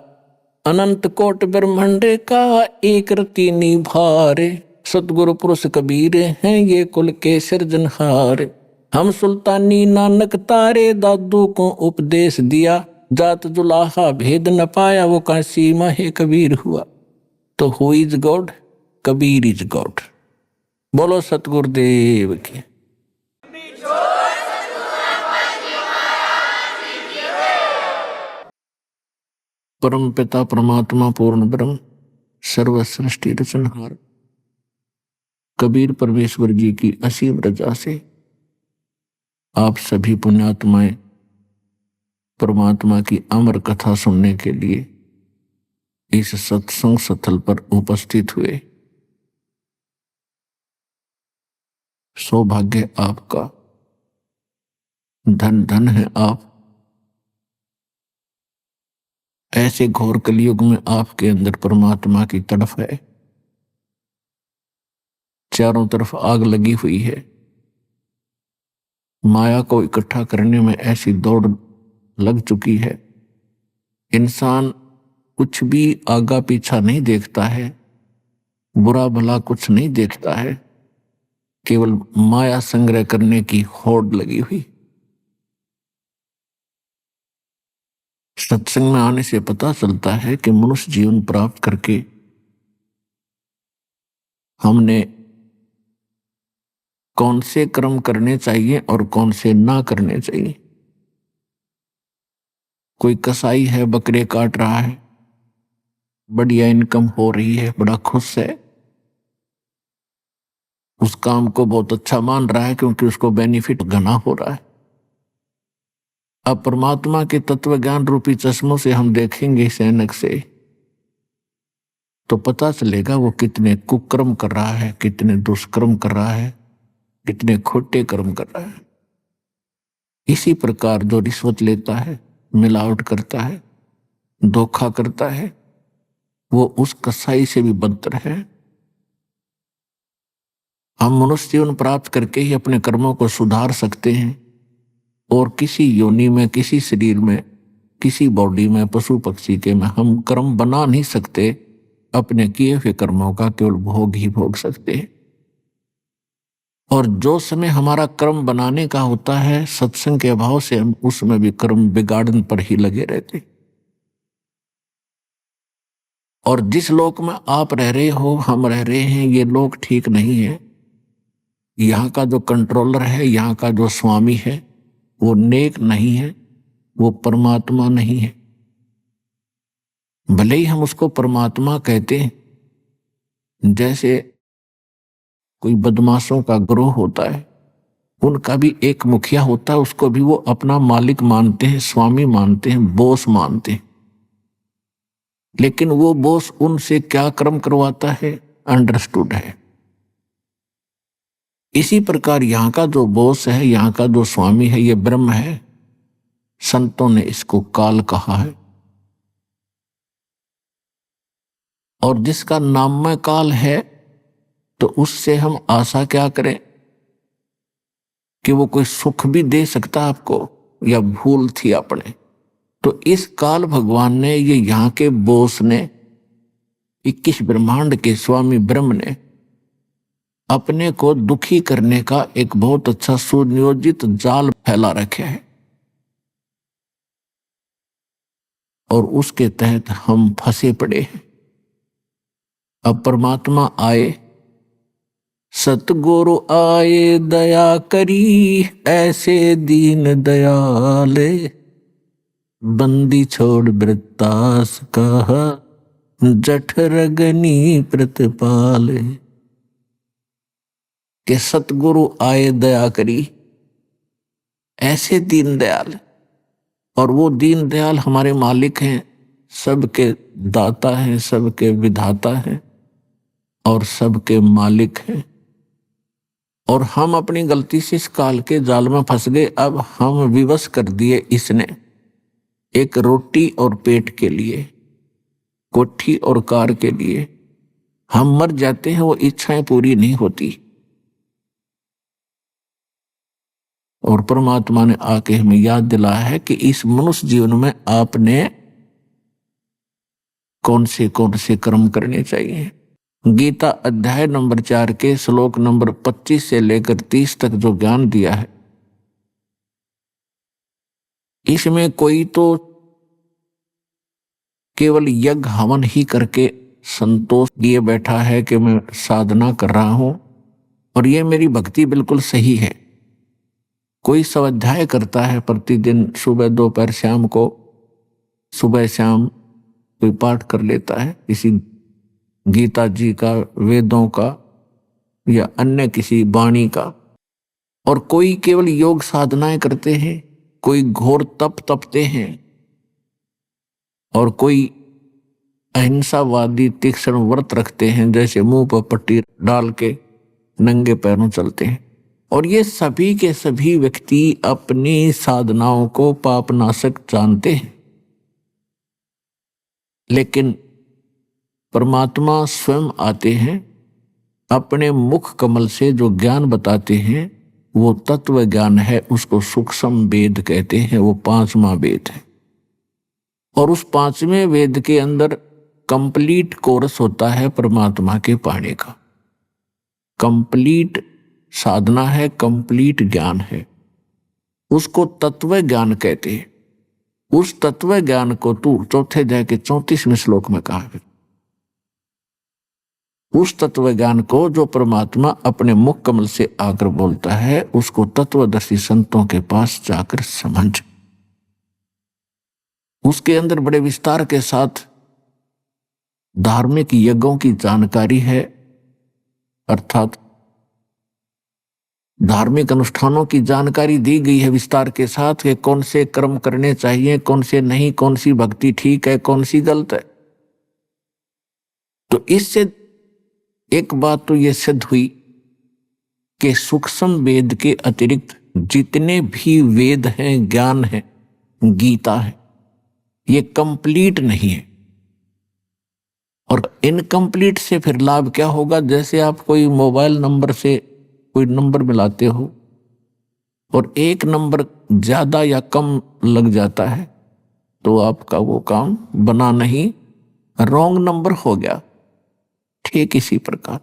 अनंत कोट ब्रह्मांड का एक रति निभारे, सतगुरु पुरुष कबीर हैं ये कुल के सिरजनहार। हम सुल्तानी नानक तारे, दादू को उपदेश दिया, जात जुलाहा भेद न पाया, वो काशी माहे कबीर हुआ। तो who is God? Kabir is God. बोलो सतगुरुदेव की। परम पिता परमात्मा पूर्ण ब्रह्म सर्व सृष्टि रचनहार कबीर परमेश्वर जी की असीम रजा से आप सभी पुण्यात्माएं परमात्मा की अमर कथा सुनने के लिए इस सत्संग स्थल पर उपस्थित हुए। सौभाग्य आपका, धन धन है आप। ऐसे घोर कलयुग में आपके अंदर परमात्मा की तड़फ है, चारों तरफ आग लगी हुई है। माया को इकट्ठा करने में ऐसी दौड़ लग चुकी है, इंसान कुछ भी आगा पीछा नहीं देखता है, बुरा भला कुछ नहीं देखता है, केवल माया संग्रह करने की होड़ लगी हुई। सत्संग में आने से पता चलता है कि मनुष्य जीवन प्राप्त करके हमने कौन से कर्म करने चाहिए और कौन से ना करने चाहिए। कोई कसाई है, बकरे काट रहा है, बढ़िया इनकम हो रही है, बड़ा खुश है, उस काम को बहुत अच्छा मान रहा है क्योंकि उसको बेनिफिट घना हो रहा है। अब परमात्मा के तत्व ज्ञान रूपी चश्मों से हम देखेंगे इस ऐनक से, तो पता चलेगा वो कितने कुकर्म कर रहा है, कितने दुष्कर्म कर रहा है, कितने खोटे कर्म कर रहा है। इसी प्रकार जो रिश्वत लेता है, मिलावट करता है, धोखा करता है, वो उस कसाई से भी बदतर है। हम मनुष्य जीवन प्राप्त करके ही अपने कर्मों को सुधार सकते हैं और किसी योनि में, किसी शरीर में, किसी बॉडी में, पशु पक्षी के में हम कर्म बना नहीं सकते। अपने किए हुए कर्मों का केवल भोग ही भोग सकते हैं। और जो समय हमारा कर्म बनाने का होता है, सत्संग के अभाव से हम उसमें भी कर्म बिगाड़न पर ही लगे रहते। और जिस लोक में आप रह रहे हो, हम रह रहे हैं, ये लोक ठीक नहीं है। यहाँ का जो कंट्रोलर है, यहाँ का जो स्वामी है, वो नेक नहीं है, वो परमात्मा नहीं है। भले ही हम उसको परमात्मा कहते हैं, जैसे कोई बदमाशों का ग्रोह होता है, उनका भी एक मुखिया होता है, उसको भी वो अपना मालिक मानते हैं, स्वामी मानते हैं, बॉस मानते हैं। लेकिन वो बॉस उनसे क्या कर्म करवाता है, अंडरस्टूड है। इसी प्रकार यहाँ का जो बॉस है, यहाँ का जो स्वामी है, ये ब्रह्म है। संतों ने इसको काल कहा है। और जिसका नाममय काल है, तो उससे हम आशा क्या करें कि वो कोई सुख भी दे सकता आपको, या भूल थी अपने। तो इस काल भगवान ने, ये यहाँ के बोस ने, 21 ब्रह्मांड के स्वामी ब्रह्म ने अपने को दुखी करने का एक बहुत अच्छा सुनियोजित जाल फैला रखा है। और उसके तहत हम फंसे पड़े हैं। अब परमात्मा आए, सतगुरु आए दया करी, ऐसे दीन दयाले, बंदी छोड़ वृत्तास कहा, जठरगनी प्रतिपाले। के सतगुरु आए दया करी, ऐसे दीन दयाल। और वो दीन दयाल हमारे मालिक हैं, सबके दाता हैं, सबके विधाता हैं और सबके मालिक हैं। और हम अपनी गलती से इस काल के जाल में फंस गए। अब हम विवश कर दिए इसने, एक रोटी और पेट के लिए, कोठी और कार के लिए। हम मर जाते हैं, वो इच्छाएं पूरी नहीं होती। और परमात्मा ने आके हमें याद दिलाया है कि इस मनुष्य जीवन में आपने कौन से कर्म करने चाहिए। गीता अध्याय नंबर 4 के श्लोक नंबर 25 से लेकर 30 तक जो ज्ञान दिया है, इसमें कोई तो केवल यज्ञ हवन ही करके संतोष लिए बैठा है कि मैं साधना कर रहा हूं और ये मेरी भक्ति बिल्कुल सही है। कोई स्वाध्याय करता है प्रतिदिन, सुबह दोपहर शाम को, सुबह शाम कोई पाठ कर लेता है किसी गीता जी का, वेदों का या अन्य किसी वाणी का। और कोई केवल योग साधनाएं करते हैं, कोई घोर तप तपते हैं और कोई अहिंसावादी तीक्ष्ण व्रत रखते हैं, जैसे मुंह पर पट्टी डाल के नंगे पैरों चलते हैं। और ये सभी के सभी व्यक्ति अपनी साधनाओं को पापनाशक जानते हैं। लेकिन परमात्मा स्वयं आते हैं, अपने मुख कमल से जो ज्ञान बताते हैं वो तत्व ज्ञान है, उसको सूक्ष्म वेद कहते हैं। वो 5वां वेद है। और उस 5वें वेद के अंदर कंप्लीट कोर्स होता है परमात्मा के पाने का। कंप्लीट साधना है, कंप्लीट ज्ञान है, उसको तत्व ज्ञान कहते हैं। उस तत्व ज्ञान को तू चौथे अध्याय के 34वें श्लोक में कहा है। उस तत्व ज्ञान को जो परमात्मा अपने मुख कमल से आकर बोलता है, उसको तत्वदर्शी संतों के पास जाकर समझ। उसके अंदर बड़े विस्तार के साथ धार्मिक यज्ञों की जानकारी है, अर्थात धार्मिक अनुष्ठानों की जानकारी दी गई है विस्तार के साथ कि कौन से कर्म करने चाहिए, कौन से नहीं, कौन सी भक्ति ठीक है, कौन सी गलत है। तो इससे एक बात तो यह सिद्ध हुई कि सूक्ष्म वेद के अतिरिक्त जितने भी वेद हैं, ज्ञान है, गीता है, ये कंप्लीट नहीं है। और इनकम्प्लीट से फिर लाभ क्या होगा? जैसे आप कोई मोबाइल नंबर से कोई नंबर मिलाते हो और एक नंबर ज्यादा या कम लग जाता है तो आपका वो काम बना नहीं, रॉन्ग नंबर हो गया। ठीक इसी प्रकार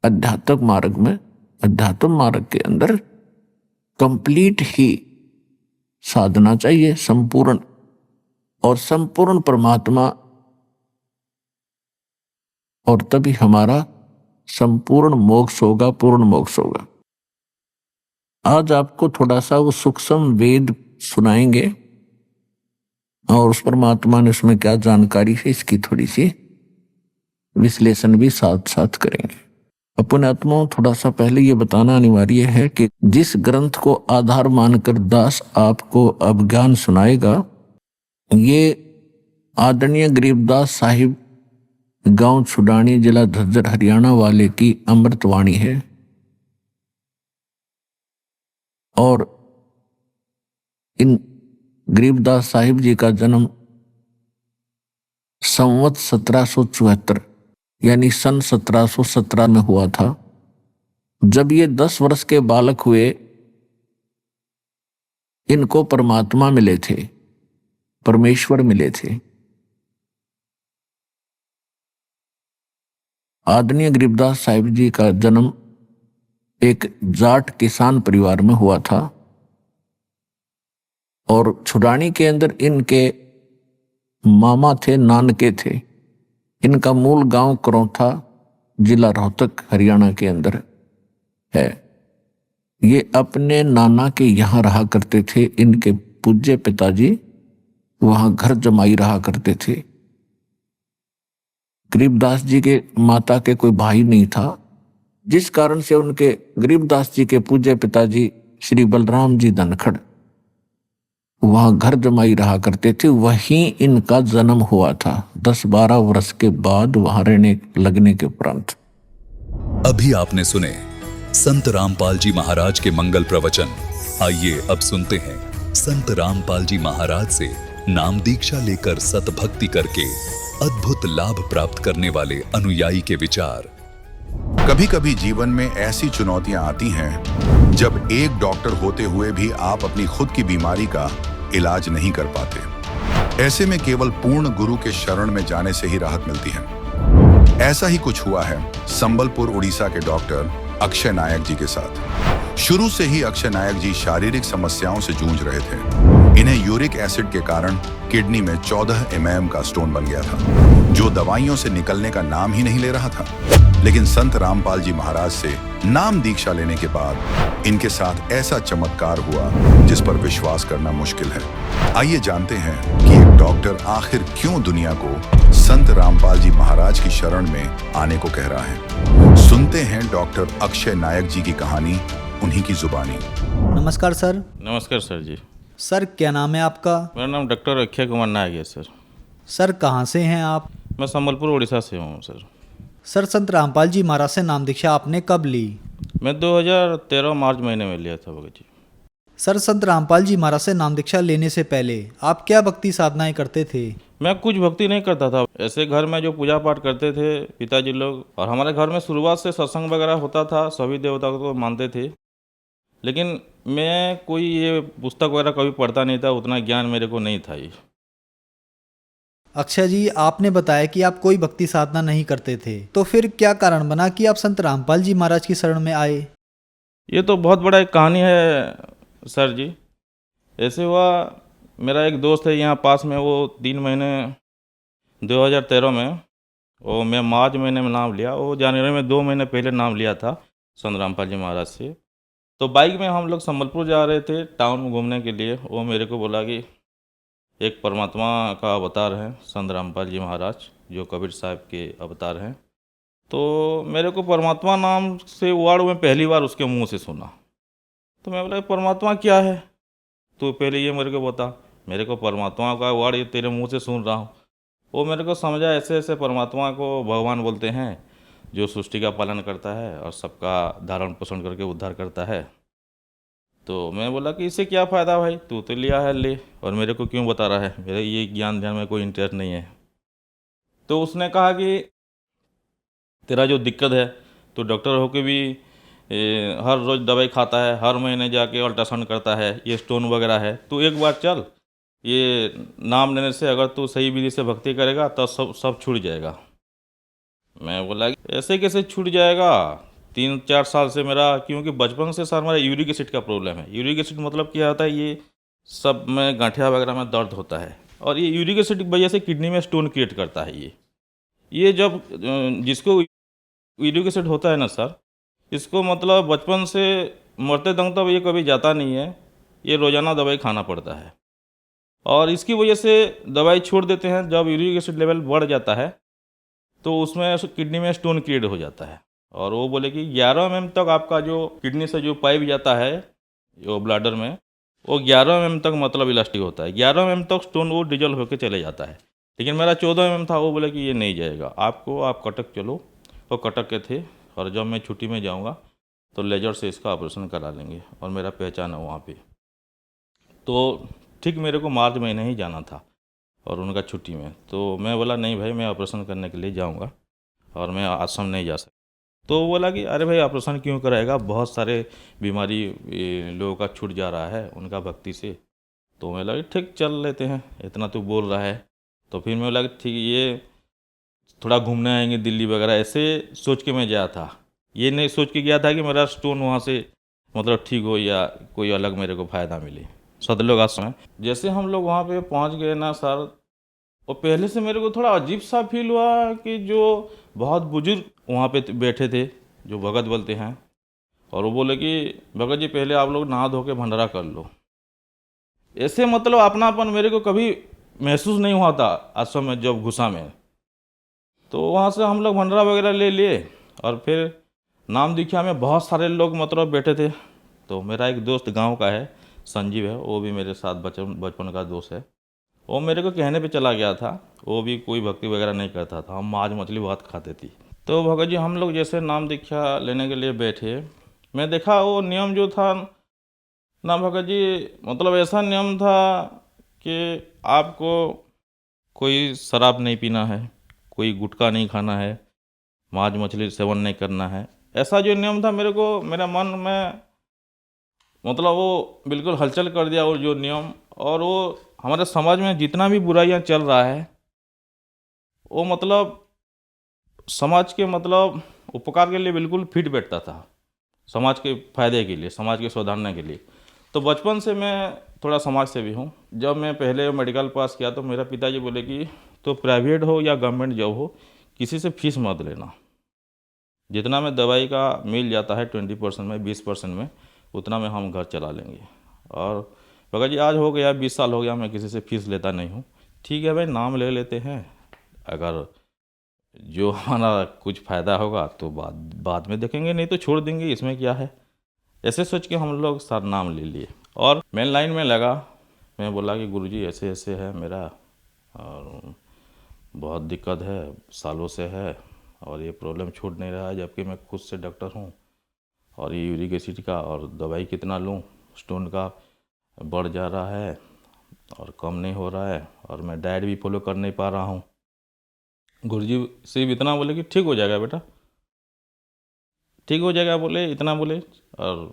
आध्यात्मिक मार्ग में, अध्यात्म मार्ग के अंदर कंप्लीट ही साधना चाहिए, संपूर्ण। और संपूर्ण परमात्मा, और तभी हमारा संपूर्ण मोक्ष होगा, पूर्ण मोक्ष होगा। आज आपको थोड़ा सा वो सूक्ष्म वेद सुनाएंगे और उस परमात्मा ने उसमें क्या जानकारी है इसकी थोड़ी सी विश्लेषण भी साथ साथ करेंगे। पुण्यात्माओं, थोड़ा सा पहले ये बताना अनिवार्य है कि जिस ग्रंथ को आधार मानकर दास आपको अब ज्ञान सुनाएगा, ये आदरणीय गरीबदास साहिब, गांव छुडानी, जिला झज्जर, हरियाणा वाले की अमृतवाणी है। और इन गरीबदास साहिब जी का जन्म संवत 1774 यानी सन 1717 में हुआ था। जब ये 10 वर्ष के बालक हुए, इनको परमात्मा मिले थे, परमेश्वर मिले थे। आदरणीय गरीबदास साहिब जी का जन्म एक जाट किसान परिवार में हुआ था और छुडानी के अंदर इनके मामा थे, नानके थे। इनका मूल गांव करौथा, जिला रोहतक, हरियाणा के अंदर है। ये अपने नाना के यहाँ रहा करते थे। इनके पूज्य पिताजी वहां घर जमाई रहा करते थे। गरीबदास जी के माता के कोई भाई नहीं था, जिस कारण से उनके गरीबदास जी के पूज्य पिताजी श्री बलराम जी धनखड़ वहां घर जमाई रहा करते थे। वहीं इनका जन्म हुआ था 10-12 वर्ष के बाद वहां रहने लगने के उपरांत। अभी आपने सुने संत रामपाल जी महाराज के मंगल प्रवचन। आइए अब सुनते हैं संत रामपाल जी महाराज से नाम दीक्षा लेकर सतभक्ति करके अद्भुत लाभ प्राप्त करने वाले अनुयायी के विचार। कभी कभी जीवन में ऐसी चुनौतियां आती हैं जब एक डॉक्टर होते हुए भी आप अपनी खुद की बीमारी का इलाज नहीं कर पाते। ऐसे में केवल पूर्ण गुरु के शरण में जाने से ही राहत मिलती है। ऐसा ही कुछ हुआ है संबलपुर उड़ीसा के डॉक्टर अक्षय नायक जी के साथ। शुरू से ही अक्षय नायक जी शारीरिक समस्याओं से जूझ रहे थे। इन्हें यूरिक एसिड के कारण किडनी में 14 mm का स्टोन बन गया था, जो दवाइयों से निकलने का नाम ही नहीं ले रहा था। लेकिन संत रामपाल जी महाराज से नाम दीक्षा लेने के बाद इनके साथ ऐसा चमत्कार हुआ जिस पर विश्वास करना मुश्किल है। आइए जानते हैं कि एक डॉक्टर आखिर क्यों दुनिया को संत रामपाल जी महाराज की शरण में आने को कह रहा है। सुनते हैं डॉक्टर अक्षय नायक जी की कहानी, उन्हीं की जुबानी। नमस्कार सर। नमस्कार सर जी। सर क्या नाम है आपका? मेरा नाम डॉक्टर अक्षय कुमार नायक है सर। सर कहाँ से हैं आप? मैं संबलपुर उड़ीसा से हूँ सर। सर संत रामपाल जी महाराज से नाम दीक्षा आपने कब ली? मैं 2013 मार्च महीने में लिया था भगत जी। सर संत रामपाल जी महाराज से नाम दीक्षा लेने से पहले आप क्या भक्ति साधनाएं करते थे? मैं कुछ भक्ति नहीं करता था। ऐसे घर में जो पूजा पाठ करते थे पिताजी लोग, और हमारे घर में शुरुआत से सत्संग वगैरह होता था, सभी देवता को मानते थे। लेकिन मैं कोई ये पुस्तक वगैरह कभी पढ़ता नहीं था, उतना ज्ञान मेरे को नहीं था। ये अक्षय जी, आपने बताया कि आप कोई भक्ति साधना नहीं करते थे, तो फिर क्या कारण बना कि आप संत रामपाल जी महाराज की शरण में आए? ये तो बहुत बड़ा एक कहानी है सर जी। ऐसे हुआ, मेरा एक दोस्त है यहाँ पास में, वो 3 महीने 2013 में, वो मैं मार्च महीने में नाम लिया, वो जनवरी में 2 महीने पहले नाम लिया था संत रामपाल जी महाराज से। तो बाइक में हम लोग संबलपुर जा रहे थे टाउन में घूमने के लिए। वो मेरे को बोला कि एक परमात्मा का अवतार है संत रामपाल जी महाराज, जो कबीर साहब के अवतार हैं। तो मेरे को परमात्मा नाम से वर्ड में पहली बार उसके मुंह से सुना। तो मैं बोला परमात्मा क्या है, तो पहले ये मेरे को बता। मेरे को परमात्मा का वर्ड ये तेरे मुंह से सुन रहा हूँ। वो मेरे को समझा ऐसे ऐसे परमात्मा को भगवान बोलते हैं, जो सृष्टि का पालन करता है और सबका धारण पोषण करके उद्धार करता है। तो मैं बोला कि इससे क्या फ़ायदा भाई, तू तो लिया है ले, और मेरे को क्यों बता रहा है, मेरे ये ज्ञान ध्यान में कोई इंटरेस्ट नहीं है। तो उसने कहा कि तेरा जो दिक्कत है, तो डॉक्टर होके भी हर रोज़ दवाई खाता है, हर महीने जाके अल्ट्रासाउंड करता है, ये स्टोन वगैरह है, तो एक बार चल, ये नाम लेने से अगर तू सही विधि से भक्ति करेगा तो सब छूट जाएगा। मैं बोला ऐसे कैसे छूट जाएगा, 3-4 साल से मेरा, क्योंकि बचपन से सर मेरा यूरिक एसिड का प्रॉब्लम है। यूरिक एसिड मतलब क्या होता है, ये सब में गठिया वगैरह में दर्द होता है, और ये यूरिक एसिड की वजह से किडनी में स्टोन क्रिएट करता है। ये जब जिसको यूरिक एसिड होता है ना सर, इसको मतलब बचपन से मरते दम तक ये कभी जाता नहीं है, ये रोज़ाना दवाई खाना पड़ता है। और इसकी वजह से दवाई छोड़ देते हैं, जब यूरिक एसिड लेवल बढ़ जाता है तो उसमें किडनी में स्टोन क्रिएट हो जाता है। और वो बोले कि 11 mm तक आपका जो किडनी से जो पाइप जाता है जो ब्लैडर में, वो 11 mm तक मतलब इलास्टिक होता है, 11 mm तक स्टोन वो डिजल होकर चले जाता है। लेकिन मेरा 14 mm था। वो बोले कि ये नहीं जाएगा, आपको आप कटक चलो। वो कटक के थे, और जब मैं छुट्टी में जाऊँगा तो लेजर से इसका ऑपरेशन करा लेंगे, और मेरा पहचान है वहाँ पे। तो ठीक मेरे को मार्च महीने ही जाना था और उनका छुट्टी में। तो मैं बोला नहीं भाई, मैं ऑपरेशन करने के लिए जाऊँगा और मैं आश्रम नहीं जा सकता। तो वो बोला कि अरे भाई ऑपरेशन क्यों कराएगा, बहुत सारे बीमारी लोगों का छूट जा रहा है उनका भक्ति से। तो मैं लगा ठीक चल लेते हैं, इतना तू बोल रहा है। तो फिर मैं लगा ठीक ये थोड़ा घूमने आएंगे दिल्ली वगैरह, ऐसे सोच के मैं गया था। ये नहीं सोच के गया था कि मेरा स्टोन वहाँ से मतलब ठीक हो या कोई अलग मेरे को फ़ायदा मिले। सतलोक आश्रम है। जैसे हम लोग वहाँ पे पहुँच गए ना सर, और पहले से मेरे को थोड़ा अजीब सा फील हुआ कि जो बहुत बुजुर्ग वहाँ पे बैठे थे, जो भगत बोलते हैं, और वो बोले कि भगत जी पहले आप लोग नहा धो के भंडारा कर लो। ऐसे मतलब अपनापन मेरे को कभी महसूस नहीं हुआ था आश्रम में जब घुसा में। तो वहाँ से हम लोग भंडारा वगैरह ले लिए, और फिर नाम दीक्षा में बहुत सारे लोग मतलब बैठे थे। तो मेरा एक दोस्त गांव का है, संजीव है, वो भी मेरे साथ बचपन का दोस्त है। वो मेरे को कहने पे चला गया था, वो भी कोई भक्ति वगैरह नहीं करता था, हम मांस मछली बहुत खाते थी। तो भगत जी हम लोग जैसे नाम दीक्षा लेने के लिए बैठे, मैं देखा वो नियम जो था ना भगत जी, मतलब ऐसा नियम था कि आपको कोई शराब नहीं पीना है, कोई गुटखा नहीं खाना है, मांस मछली सेवन नहीं करना है। ऐसा जो नियम था मेरे को, मेरा मन में मतलब वो बिल्कुल हलचल कर दिया वो जो नियम। और वो हमारे समाज में जितना भी बुराइयां चल रहा है, वो मतलब समाज के मतलब उपकार के लिए बिल्कुल फिट बैठता था, समाज के फायदे के लिए, समाज के सुधारने के लिए। तो बचपन से मैं थोड़ा समाज सेवी हूँ। जब मैं पहले मेडिकल पास किया तो मेरा पिताजी बोले कि तो प्राइवेट हो या गवर्नमेंट जॉब हो, किसी से फीस मत लेना, जितना में दवाई का मिल जाता है 20% में 20% में, उतना में हम घर चला लेंगे। और भगत जी आज हो गया 20 साल हो गया, मैं किसी से फीस लेता नहीं हूँ। ठीक है भाई, नाम ले लेते हैं, अगर जो हमारा कुछ फ़ायदा होगा तो बाद में देखेंगे, नहीं तो छोड़ देंगे, इसमें क्या है। ऐसे सोच के हम लोग सर नाम ले लिए और मैं लाइन में लगा। मैं बोला कि गुरुजी ऐसे ऐसे है मेरा, और बहुत दिक्कत है, सालों से है, और ये प्रॉब्लम छूट नहीं रहा है, जबकि मैं खुद से डॉक्टर हूँ, और ये यूरिक एसिड का और दवाई कितना लूँ, स्टोन का बढ़ जा रहा है और कम नहीं हो रहा है, और मैं डाइट भी फॉलो कर नहीं पा रहा हूँ। गुरुजी सिर्फ इतना बोले कि ठीक हो जाएगा बेटा, ठीक हो जाएगा बोले, इतना बोले, और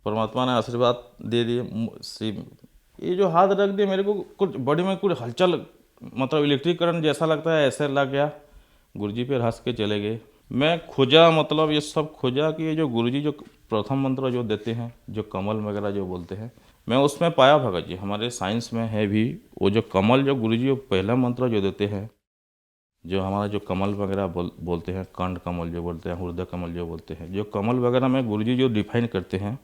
परमात्मा ने आशीर्वाद दे दिए। सिर्फ ये जो हाथ रख दिए मेरे को, कुछ बॉडी में कुछ हलचल मतलब इलेक्ट्रिक करंट जैसा लगता है, ऐसे लग गया। गुरुजी पे हंस के चले गए। मैं खोजा, मतलब ये सब खोजा कि ये जो गुरुजी जो प्रथम मंत्र जो देते हैं, जो कमल वगैरह जो बोलते हैं, मैं उसमें पाया भगत जी, हमारे साइंस में है भी वो जो कमल, जो गुरुजी पहला मंत्र जो देते हैं, जो हमारा जो कमल वगैरह बोलते हैं, कंठ कमल जो बोलते हैं, हृदय कमल जो बोलते हैं, जो कमल वगैरह में गुरुजी जो डिफाइन करते हैं,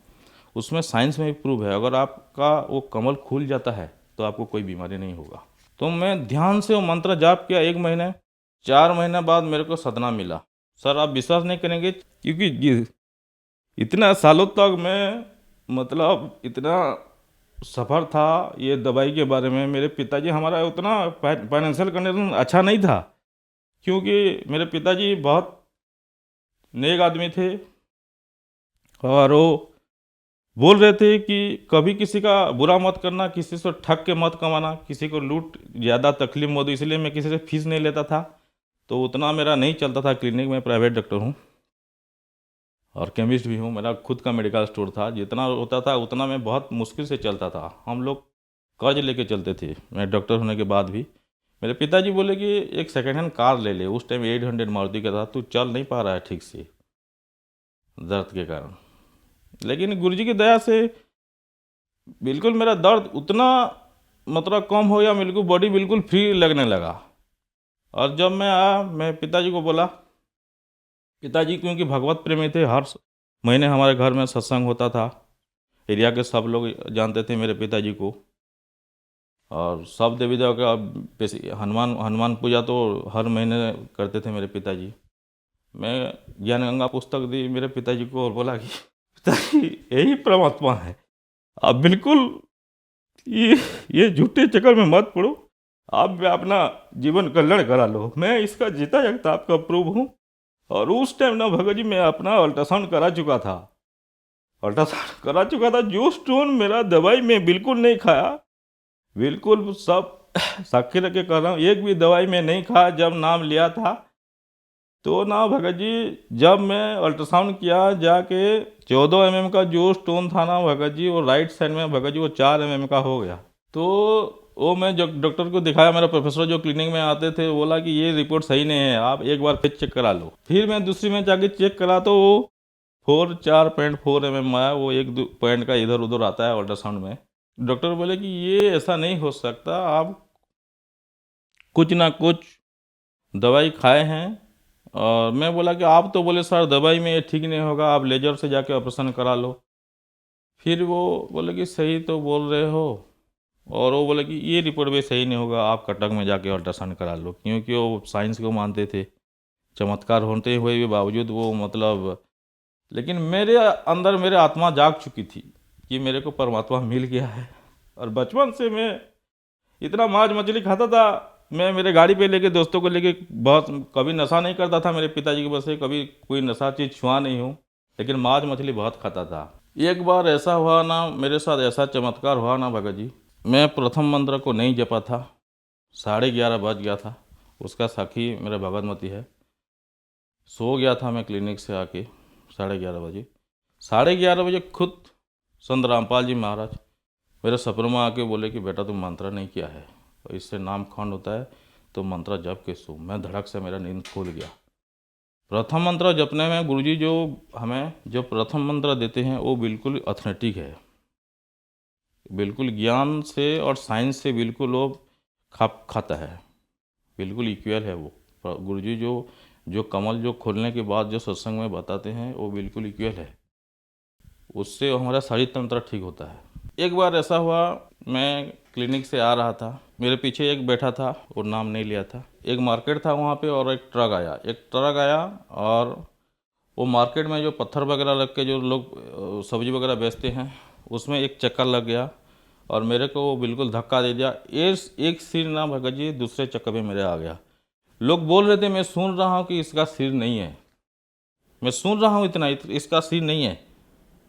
उसमें साइंस में भी प्रूव है, अगर आपका वो कमल खुल जाता है तो आपको कोई बीमारी नहीं होगा। तो मैं ध्यान से वो मंत्र जाप किया 1 महीने, 4 महीने बाद मेरे को सदना मिला। सर आप विश्वास नहीं करेंगे, क्योंकि इतना सालों तक मैं मतलब इतना सफ़र था ये दवाई के बारे में। मेरे पिताजी, हमारा उतना फाइनेंशियल कंडीशन अच्छा नहीं था, क्योंकि मेरे पिताजी बहुत नेक आदमी थे, और वो बोल रहे थे कि कभी किसी का बुरा मत करना, किसी से ठग के मत कमाना, किसी को लूट ज़्यादा तकलीफ मत दो। इसलिए मैं किसी से फीस नहीं लेता था, तो उतना मेरा नहीं चलता था क्लिनिक में। प्राइवेट डॉक्टर हूँ और केमिस्ट भी हूँ, मेरा खुद का मेडिकल स्टोर था। जितना होता था उतना मैं बहुत मुश्किल से चलता था, हम लोग कर्ज लेके चलते थे। मैं डॉक्टर होने के बाद भी मेरे पिताजी बोले कि एक सेकेंड हैंड कार ले ले। उस टाइम 800 मारुति का था, तू चल नहीं पा रहा है ठीक से दर्द के कारण। लेकिन गुरुजी की दया से बिल्कुल मेरा दर्द उतना मतलब कम हो गया, बिल्कुल बॉडी बिल्कुल फ्री लगने लगा। और जब मैं आया, मैं पिताजी को बोला, पिताजी क्योंकि भगवत प्रेमी थे, हर महीने हमारे घर में सत्संग होता था, एरिया के सब लोग जानते थे मेरे पिताजी को, और सब देवी देवता का हनुमान पूजा तो हर महीने करते थे मेरे पिताजी। मैं ज्ञान गंगा पुस्तक दी मेरे पिताजी को और बोला कि पिताजी यही परमात्मा है, आप बिल्कुल ये झूठे चक्कर में मत पड़ो, आप अपना जीवन कल्याण करा लो, मैं इसका जीता जागता आपका प्रूव हूँ। और उस टाइम ना भगत जी मैं अपना अल्ट्रासाउंड करा चुका था, जो स्टोन मेरा दवाई में बिल्कुल नहीं खाया, बिल्कुल सब साक्षी रख के कर रहा हूँ, एक भी दवाई में नहीं खाया। जब नाम लिया था तो ना भगत जी जब मैं अल्ट्रासाउंड किया जाके 14 mm का जो स्टोन था ना भगत जी, वो राइट साइड में भगत जी वो 4 mm का हो गया। तो वो मैं जो डॉक्टर को दिखाया, मेरा प्रोफेसर जो क्लिनिक में आते थे बोला कि ये रिपोर्ट सही नहीं है, आप एक बार फिर चेक करा लो। फिर मैं दूसरी में जाके चेक करा तो वो 4.4 mm आया, वो 1-2 पॉइंट का इधर उधर आता है अल्ट्रासाउंड में। डॉक्टर बोले कि ये ऐसा नहीं हो सकता, आप कुछ ना कुछ दवाई खाए हैं। और मैं बोला कि आप तो बोले सर दवाई में ये ठीक नहीं होगा, आप लेजर से जाके ऑपरेशन करा लो। फिर वो बोले कि सही तो बोल रहे हो, और वो बोले कि ये रिपोर्ट भी सही नहीं होगा, आप कटक में जाके अल्ट्रासाउंड करा लो, क्योंकि वो साइंस को मानते थे। चमत्कार होते हुए भी बावजूद वो मतलब, लेकिन मेरे अंदर मेरे आत्मा जाग चुकी थी कि मेरे को परमात्मा मिल गया है। और बचपन से मैं इतना मांस मछली खाता था, मैं मेरे गाड़ी पे लेके दोस्तों को लेके बहुत, कभी नशा नहीं करता था मेरे पिताजी की वजह से, कभी कोई नशा चीज़ छुआ नहीं हूँ, लेकिन मांस मछली बहुत खाता था। एक बार ऐसा हुआ ना, मेरे साथ ऐसा चमत्कार हुआ ना भगत जी, मैं प्रथम मंत्र को नहीं जपा था, 11:30 बज गया था, उसका साक्षी मेरा भगवतमती है। सो गया था मैं क्लिनिक से आके 11:30 बजे। 11:30 बजे खुद संत रामपाल जी महाराज मेरे सपनों में आके बोले कि बेटा तुम मंत्र नहीं किया है, और इससे नाम खंड होता है, तो मंत्र जप के सो। मैं धड़क से मेरा नींद खुल गया। प्रथम मंत्र जपने में गुरुजी जो हमें जो प्रथम मंत्र देते हैं वो बिल्कुल ऑथेंटिक है, बिल्कुल ज्ञान से और साइंस से बिल्कुल वो खाप खाता है, बिल्कुल इक्वल है। वो गुरुजी जो कमल जो खोलने के बाद जो सत्संग में बताते हैं वो बिल्कुल इक्वल है, उससे हमारा शरीर तंत्र ठीक होता है। एक बार ऐसा हुआ, मैं क्लिनिक से आ रहा था, मेरे पीछे एक बैठा था, वो नाम नहीं लिया था, एक मार्केट था वहाँ पे, और एक ट्रक आया और वो मार्केट में जो पत्थर वगैरह रख के जो लोग सब्जी वगैरह बेचते हैं, उसमें एक चक्कर लग गया और मेरे को वो बिल्कुल धक्का दे दिया। एक सिर ना भगत जी दूसरे चक्कर में मेरे आ गया। लोग बोल रहे थे, मैं सुन रहा हूँ कि इसका सिर नहीं है, मैं सुन रहा हूँ इतना इसका सिर नहीं है,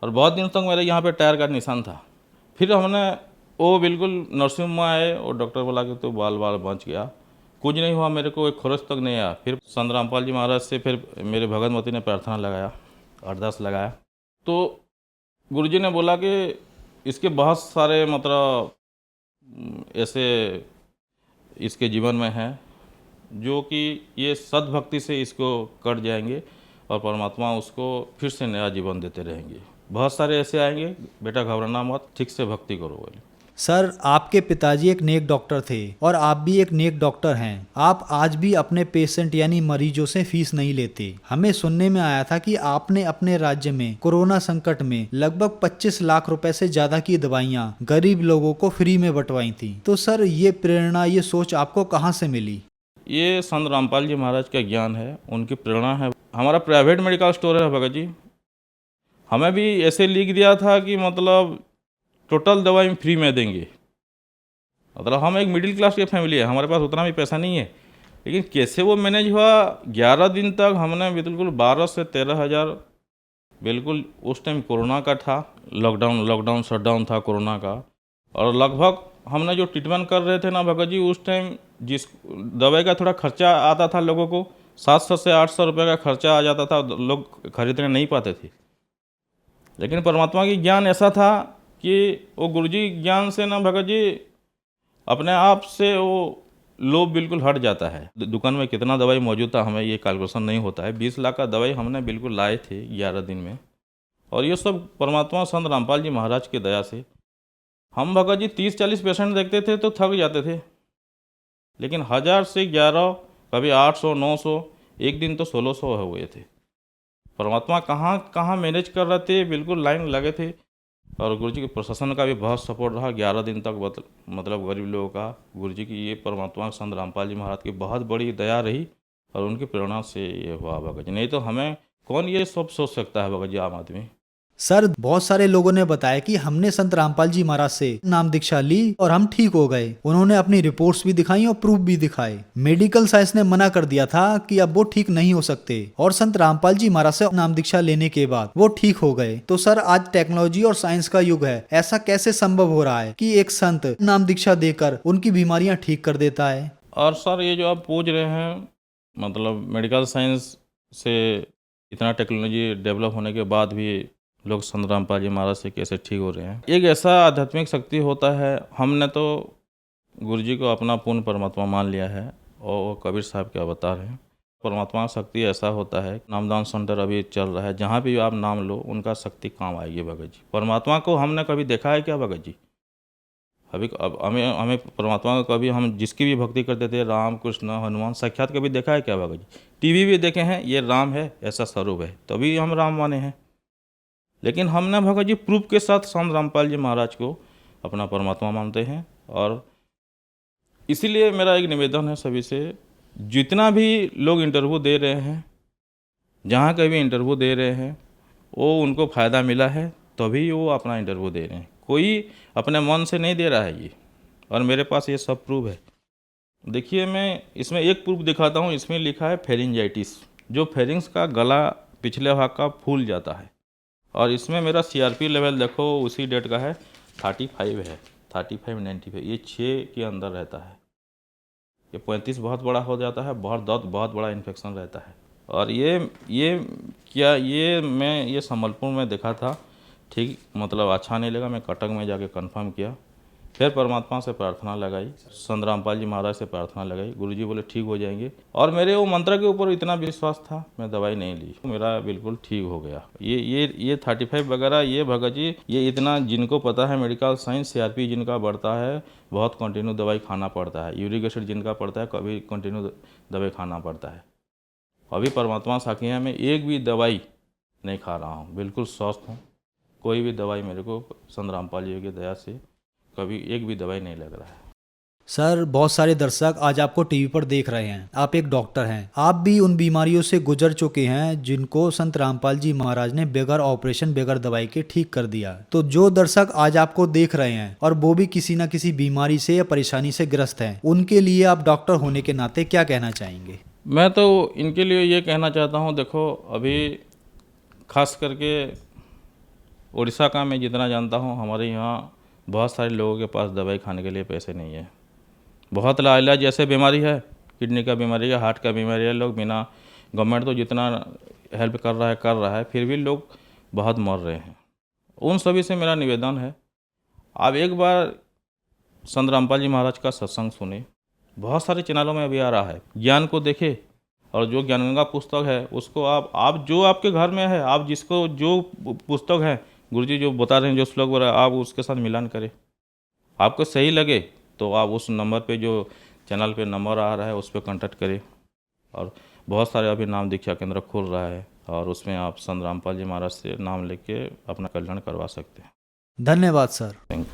और बहुत दिन तक मेरे यहाँ पे टायर का निशान था। फिर हमने वो बिल्कुल नर्सिंग में आए और डॉक्टर बोला कि तो बाल बच गया, कुछ नहीं हुआ, मेरे को एक खरोच तक नहीं आया। फिर संत रामपाल जी महाराज से फिर मेरे भगवतमती ने प्रार्थना लगाया, अरदास लगाया, तो गुरुजी ने बोला कि इसके बहुत सारे मतलब ऐसे इसके जीवन में हैं जो कि ये सद्भक्ति से इसको कट जाएंगे और परमात्मा उसको फिर से नया जीवन देते रहेंगे। बहुत सारे ऐसे आएंगे, बेटा घबराना मत, ठीक से भक्ति करो। बोले सर, आपके पिताजी एक नेक डॉक्टर थे और आप भी एक नेक डॉक्टर हैं। आप आज भी अपने पेशेंट यानी मरीजों से फीस नहीं लेते। हमें सुनने में आया था कि आपने अपने राज्य में कोरोना संकट में लगभग 25 लाख रुपए से ज्यादा की दवाइयाँ गरीब लोगों को फ्री में बंटवाई थी। तो सर, ये प्रेरणा, ये सोच आपको कहाँ से मिली? ये संत रामपाल जी महाराज का ज्ञान है, उनकी प्रेरणा है। हमारा प्राइवेट मेडिकल स्टोर है भगत जी, हमें भी ऐसे लिख दिया था कि मतलब टोटल दवाई फ्री में देंगे। मतलब हम एक मिडिल क्लास की फैमिली है, हमारे पास उतना भी पैसा नहीं है, लेकिन कैसे वो मैनेज हुआ। 11 दिन तक हमने बिल्कुल 12 से 13 हज़ार, बिल्कुल उस टाइम कोरोना का था, लॉकडाउन शटडाउन था कोरोना का, और लगभग हमने जो ट्रीटमेंट कर रहे थे ना भगत जी, उस टाइम जिस दवाई का थोड़ा खर्चा आता था लोगों को, 700 से 800 रुपये का खर्चा आ जाता था, लोग खरीदने नहीं पाते थे। लेकिन परमात्मा की ज्ञान ऐसा था कि वो गुरुजी ज्ञान से ना भगत जी अपने आप से वो लोभ बिल्कुल हट जाता है। दुकान में कितना दवाई मौजूद था हमें ये कैलकुलेशन नहीं होता है। 20 लाख का दवाई हमने बिल्कुल लाए थे 11 दिन में, और ये सब परमात्मा संत रामपाल जी महाराज की दया से। हम भगत जी 30-40 पेशेंट देखते थे तो थक जाते थे, लेकिन 1000 से 11, कभी 800, 900, एक दिन तो 1600 हुए थे। परमात्मा कहाँ मैनेज कर रहे थे, बिल्कुल लाइन लगे थे। और गुरुजी के प्रशासन का भी बहुत सपोर्ट रहा 11 दिन तक, मतलब गरीब लोगों का। गुरुजी की ये परमात्मा संत रामपाल जी महाराज की बहुत बड़ी दया रही, और उनकी प्रेरणा से ये हुआ भगत जी, नहीं तो हमें कौन ये सब सोच सकता है भगत जी, आम आदमी। सर, बहुत सारे लोगों ने बताया कि हमने संत रामपाल जी महाराज से नाम दीक्षा ली और हम ठीक हो गए। उन्होंने अपनी रिपोर्ट्स भी दिखाई और प्रूफ भी दिखाए। मेडिकल साइंस ने मना कर दिया था कि अब वो ठीक नहीं हो सकते, और संत रामपाल जी महाराज से नाम दीक्षा लेने के बाद वो ठीक हो गए। तो सर, आज टेक्नोलॉजी और साइंस का युग है, ऐसा कैसे संभव हो रहा है कि एक संत नाम दीक्षा देकर उनकी बीमारियां ठीक कर देता है? और सर, ये जो आप पूछ रहे हैं, मतलब मेडिकल साइंस से इतना टेक्नोलॉजी डेवलप होने के बाद भी लोग संत रामपाल जी महाराज से कैसे ठीक हो रहे हैं। एक ऐसा आध्यात्मिक शक्ति होता है, हमने तो गुरु जी को अपना पूर्ण परमात्मा मान लिया है, और वो कबीर साहब के अवतार हैं। परमात्मा शक्ति ऐसा होता है, नामदान सेंटर अभी चल रहा है, जहाँ भी आप नाम लो उनका शक्ति काम आएगी भगत जी। परमात्मा को हमने कभी देखा है क्या भगत जी? अभी अब हमें परमात्मा को कभी हम जिसकी भी भक्ति करते थे, राम कृष्ण हनुमान, साक्षात कभी देखा है क्या भगत जी? टीवी भी देखे हैं, ये राम है ऐसा स्वरूप है, तभी हम राम माने हैं। लेकिन हमने भगत जी प्रूफ के साथ संत रामपाल जी महाराज को अपना परमात्मा मानते हैं। और इसीलिए मेरा एक निवेदन है सभी से, जितना भी लोग इंटरव्यू दे रहे हैं, जहाँ कभी इंटरव्यू दे रहे हैं, वो उनको फ़ायदा मिला है तभी वो अपना इंटरव्यू दे रहे हैं, कोई अपने मन से नहीं दे रहा है ये। और मेरे पास ये सब प्रूफ है। देखिए, मैं इसमें एक प्रूफ दिखाता हूँ। इसमें लिखा है फेरिंजाइटिस, जो फेरिंग्स का गला पिछले भाग का फूल जाता है। और इसमें मेरा CRP लेवल देखो, उसी डेट का है, 35 है, 35-95, ये 6 के अंदर रहता है। ये 35 बहुत बड़ा हो जाता है, बहुत दर्द, बहुत बड़ा इन्फेक्शन रहता है। और ये मैं संबलपुर में देखा था, ठीक मतलब अच्छा नहीं लगा, मैं कटक में जाके कंफर्म किया, फिर परमात्मा से प्रार्थना लगाई, संत रामपाल जी महाराज से प्रार्थना लगाई, गुरुजी बोले ठीक हो जाएंगे। और मेरे वो मंत्र के ऊपर इतना विश्वास था, मैं दवाई नहीं ली, मेरा बिल्कुल ठीक हो गया। ये 35 वगैरह, ये भगत जी, ये इतना जिनको पता है मेडिकल साइंस, CRP जिनका बढ़ता है, बहुत कंटिन्यू दवाई खाना पड़ता है। यूरिक एसिड जिनका पड़ता है, कभी कंटिन्यू दवाई खाना पड़ता है। अभी परमात्मा साखी में एक भी दवाई नहीं खा रहा हूँ, बिल्कुल स्वस्थ हूँ। कोई भी दवाई मेरे को संत रामपाल जी की दया से कभी एक भी दवाई नहीं लग रहा है। सर, बहुत सारे दर्शक आज आपको टीवी पर देख रहे हैं। आप एक डॉक्टर हैं, आप भी उन बीमारियों से गुजर चुके हैं जिनको संत रामपाल जी महाराज ने बगैर ऑपरेशन, बगैर दवाई के ठीक कर दिया। तो जो दर्शक आज आपको देख रहे हैं और वो भी किसी न किसी बीमारी से या परेशानी से ग्रस्त हैं, उनके लिए आप डॉक्टर होने के नाते क्या कहना चाहेंगे? मैं तो इनके लिए ये कहना चाहता हूँ, देखो अभी खास करके उड़ीसा का मैं जितना जानता हूँ, हमारे यहाँ बहुत सारे लोगों के पास दवाई खाने के लिए पैसे नहीं है। बहुत लाइलाज जैसे बीमारी है, किडनी का बीमारी है, हार्ट का बीमारी है, लोग बिना, गवर्नमेंट तो जितना हेल्प कर रहा है, फिर भी लोग बहुत मर रहे हैं। उन सभी से मेरा निवेदन है, आप एक बार संत रामपाल जी महाराज का सत्संग सुने, बहुत सारे चैनलों में अभी आ रहा है, ज्ञान को देखे, और जो ज्ञानगंगा पुस्तक है उसको आप जो आपके घर में है, आप जिसको जो पुस्तक है, गुरुजी जो बता रहे हैं, जो श्लोक बोल रहे हैं, आप उसके साथ मिलान करें। आपको सही लगे तो आप उस नंबर पे, जो चैनल पे नंबर आ रहा है, उस पर कॉन्टैक्ट करें। और बहुत सारे अभी नाम दीक्षा केंद्र खुल रहा है, और उसमें आप संत रामपाल जी महाराज से नाम लेके अपना कल्याण करवा सकते हैं। धन्यवाद सर। थैंक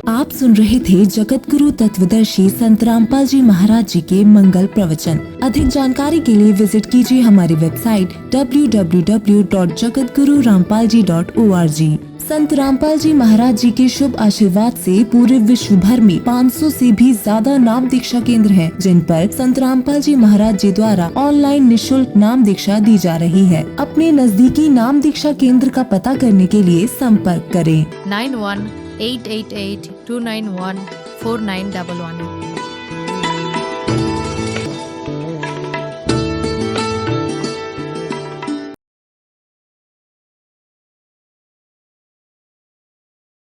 आप सुन रहे थे जगत गुरु तत्वदर्शी संत रामपाल जी महाराज जी के मंगल प्रवचन। अधिक जानकारी के लिए विजिट कीजिए हमारी वेबसाइट www.jagatgururampalji.org। संत रामपाल जी महाराज जी के शुभ आशीर्वाद से पूरे विश्व भर में 500 से भी ज्यादा नाम दीक्षा केंद्र हैं, जिन पर संत रामपाल जी महाराज जी द्वारा ऑनलाइन निशुल्क नाम दीक्षा दी जा रही है। अपने नजदीकी नाम दीक्षा केंद्र का पता करने के लिए संपर्क करें 91 888 291 4911।